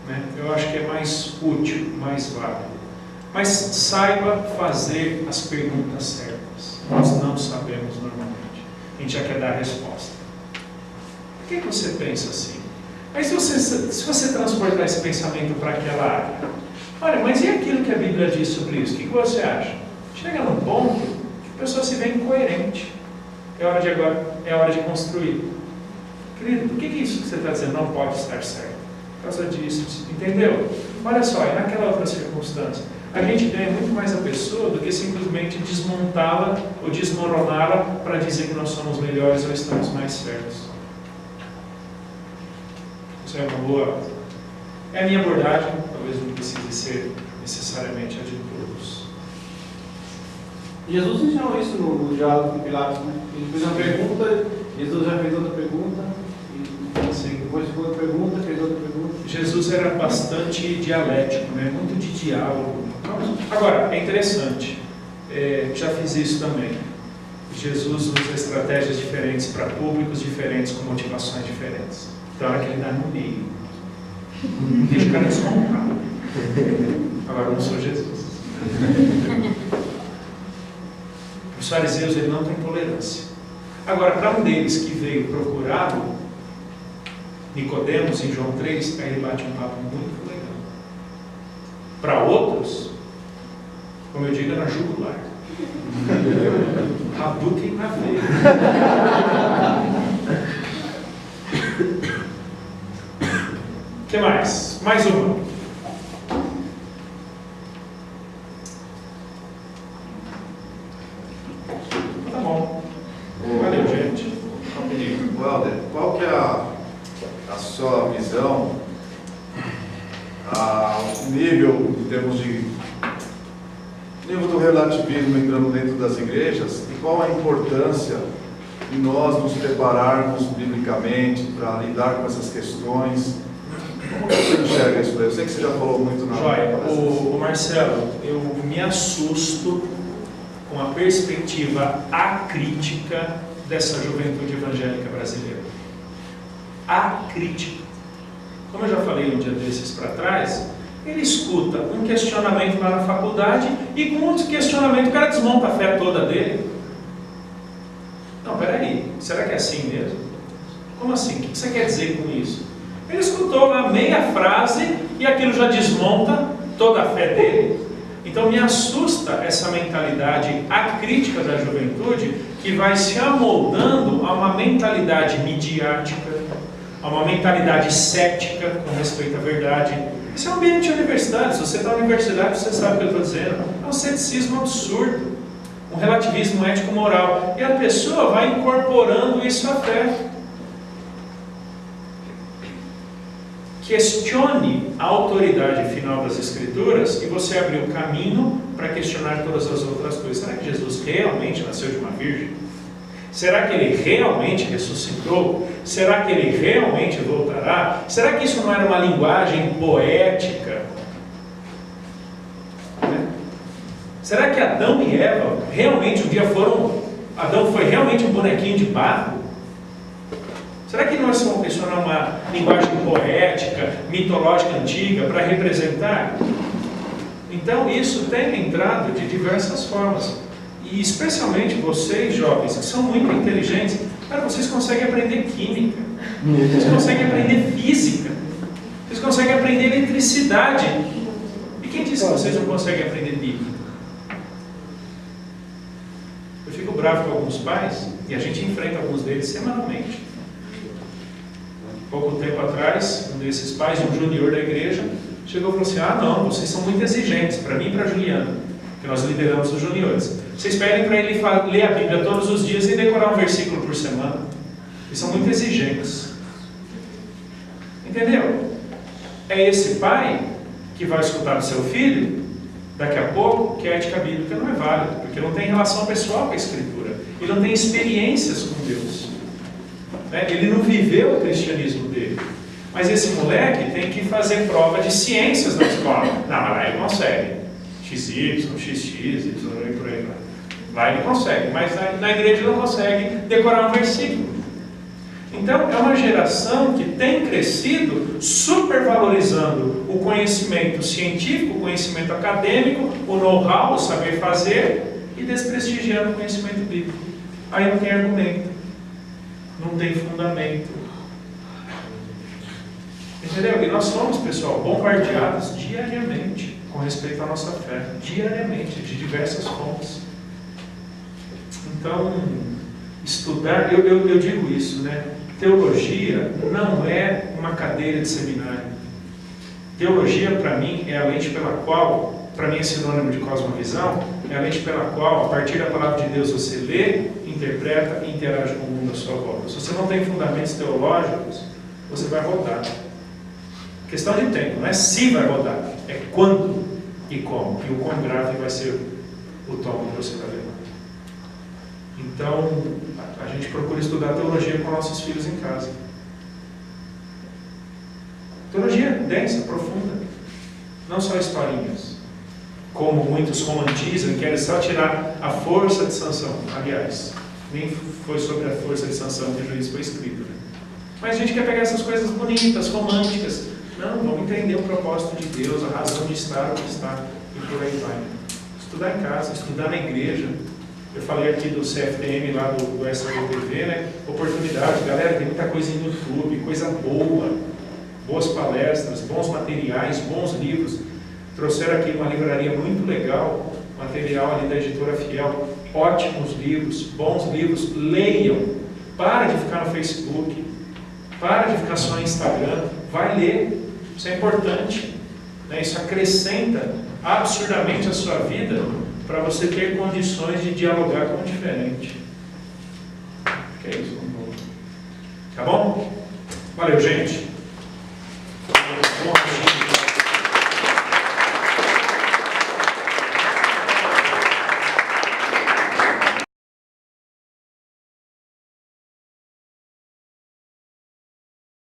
Né? Eu acho que é mais útil, mais válido. Mas saiba fazer as perguntas certas. Nós não sabemos normalmente. A gente já quer dar a resposta. Por que você pensa assim? Mas se você transportar esse pensamento para aquela área, olha, mas e aquilo que a Bíblia diz sobre isso? O que você acha? Chega num ponto que a pessoa se vê incoerente. É hora de construir. Querido, por que isso que você está dizendo não pode estar certo? Por causa disso, entendeu? Olha só, e naquela outra circunstância, a gente ganha muito mais a pessoa do que simplesmente desmontá-la ou desmoroná-la para dizer que nós somos melhores ou estamos mais certos. Isso é uma boa. É a minha abordagem, talvez não precise ser necessariamente a de todos. Jesus ensinou isso no diálogo com Pilatos, né? Ele fez uma pergunta, Jesus já fez outra pergunta, e Sim. depois fez outra pergunta, fez outra pergunta. Jesus era bastante dialético, né? Muito de diálogo. Agora, é interessante, já fiz isso também. Jesus usa estratégias diferentes para públicos diferentes, com motivações diferentes. Então, a hora que ele dá no meio. Deixa o cara descontar. Agora eu não sou Jesus. Os fariseus, ele não tem tolerância. Agora, para um deles que veio procurá-lo, Nicodemos, em João 3, aí ele bate um papo muito legal. Para outros, como eu digo, é na jugular. Hadouken na veia. O que mais? Mais uma. Tá bom. Valeu, gente. Walter, qual que é a sua visão, o nível, em termos de nível do relativismo entrando dentro das igrejas, e qual a importância de nós nos prepararmos biblicamente para lidar com essas questões? Como você enxerga isso daí? Eu sei que você já falou muito na Joia, o Marcelo, eu me assusto com a perspectiva acrítica dessa juventude evangélica brasileira. Acrítica. Como eu já falei um dia desses para trás, ele escuta um questionamento lá na faculdade e com outro questionamento o cara desmonta a fé toda dele. Não, peraí, será que é assim mesmo? Como assim? O que você quer dizer com isso? Ele escutou lá meia frase e aquilo já desmonta toda a fé dele. Então me assusta essa mentalidade acrítica da juventude que vai se amoldando a uma mentalidade midiática, a uma mentalidade cética com respeito à verdade. Isso é um ambiente de universidade. Se você está na universidade, você sabe o que eu estou dizendo. É um ceticismo absurdo, um relativismo ético-moral. E a pessoa vai incorporando isso à fé. Questione a autoridade final das Escrituras e você abriu o caminho para questionar todas as outras coisas. Será que Jesus realmente nasceu de uma virgem? Será que ele realmente ressuscitou? Será que ele realmente voltará? Será que isso não era uma linguagem poética? Será que Adão e Eva realmente um dia foram... Adão foi realmente um bonequinho de barro? Será que nós vamos questionar uma linguagem poética, mitológica antiga para representar? Então isso tem entrado de diversas formas. E especialmente vocês, jovens, que são muito inteligentes, cara, vocês conseguem aprender química, vocês conseguem aprender física, vocês conseguem aprender eletricidade. E quem disse que vocês não conseguem aprender Bíblia? Eu fico bravo com alguns pais, e a gente enfrenta alguns deles semanalmente. Pouco tempo atrás, um desses pais, um junior da igreja, chegou e falou assim: ah não, vocês são muito exigentes, para mim e para a Juliana, que nós lideramos os juniores. Vocês pedem para ele ler a Bíblia todos os dias e decorar um versículo por semana. Eles são muito exigentes. Entendeu? É esse pai que vai escutar do seu filho, daqui a pouco, que a ética bíblica não é válida, porque não tem relação pessoal com a Escritura. Ele não tem experiências com Deus. Ele não viveu o cristianismo dele. Mas esse moleque tem que fazer prova de ciências na escola. Não, mas lá ele consegue. XY, XX, e por aí vai. Lá ele consegue, mas na igreja ele não consegue decorar um versículo. Então é uma geração que tem crescido supervalorizando o conhecimento científico, o conhecimento acadêmico, o know-how, o saber fazer, e desprestigiando o conhecimento bíblico. Aí não tem argumento, não tem fundamento. Entendeu? E nós somos, pessoal, bombardeados diariamente com respeito à nossa fé, diariamente, de diversas fontes. Então, estudar, eu digo isso, né? Teologia não é uma cadeira de seminário. Teologia, para mim, é a lente pela qual, para mim é sinônimo de cosmovisão, é a lente pela qual, a partir da palavra de Deus, você lê, interpreta e interage com o mundo à sua volta. Se você não tem fundamentos teológicos, você vai rodar. Questão de tempo, não é se vai rodar, é quando e como, e o quão grave vai ser o tom que você vai levar. Então, a gente procura estudar teologia com nossos filhos em casa. Teologia densa, profunda, não só historinhas, como muitos romantizam, querem só tirar a força de Sansão. Aliás, nem foi sobre a força de Sansão que o Juízo foi escrito, né? Mas a gente quer pegar essas coisas bonitas, românticas, Não, vamos entender o propósito de Deus, a razão de estar onde está e por aí vai. Estudar em casa, estudar na igreja. Eu falei aqui do CFTM lá do SBTV, né? Oportunidade, galera, tem muita coisa no YouTube, coisa boa, boas palestras, bons materiais, bons livros. Trouxeram aqui uma livraria muito legal, material ali da editora Fiel, ótimos livros, bons livros, leiam, para de ficar no Facebook, para de ficar só no Instagram, vai ler, isso é importante, né? Isso acrescenta absurdamente a sua vida, para você ter condições de dialogar com o diferente. Que é isso? Tá bom? Valeu, gente. Bom dia.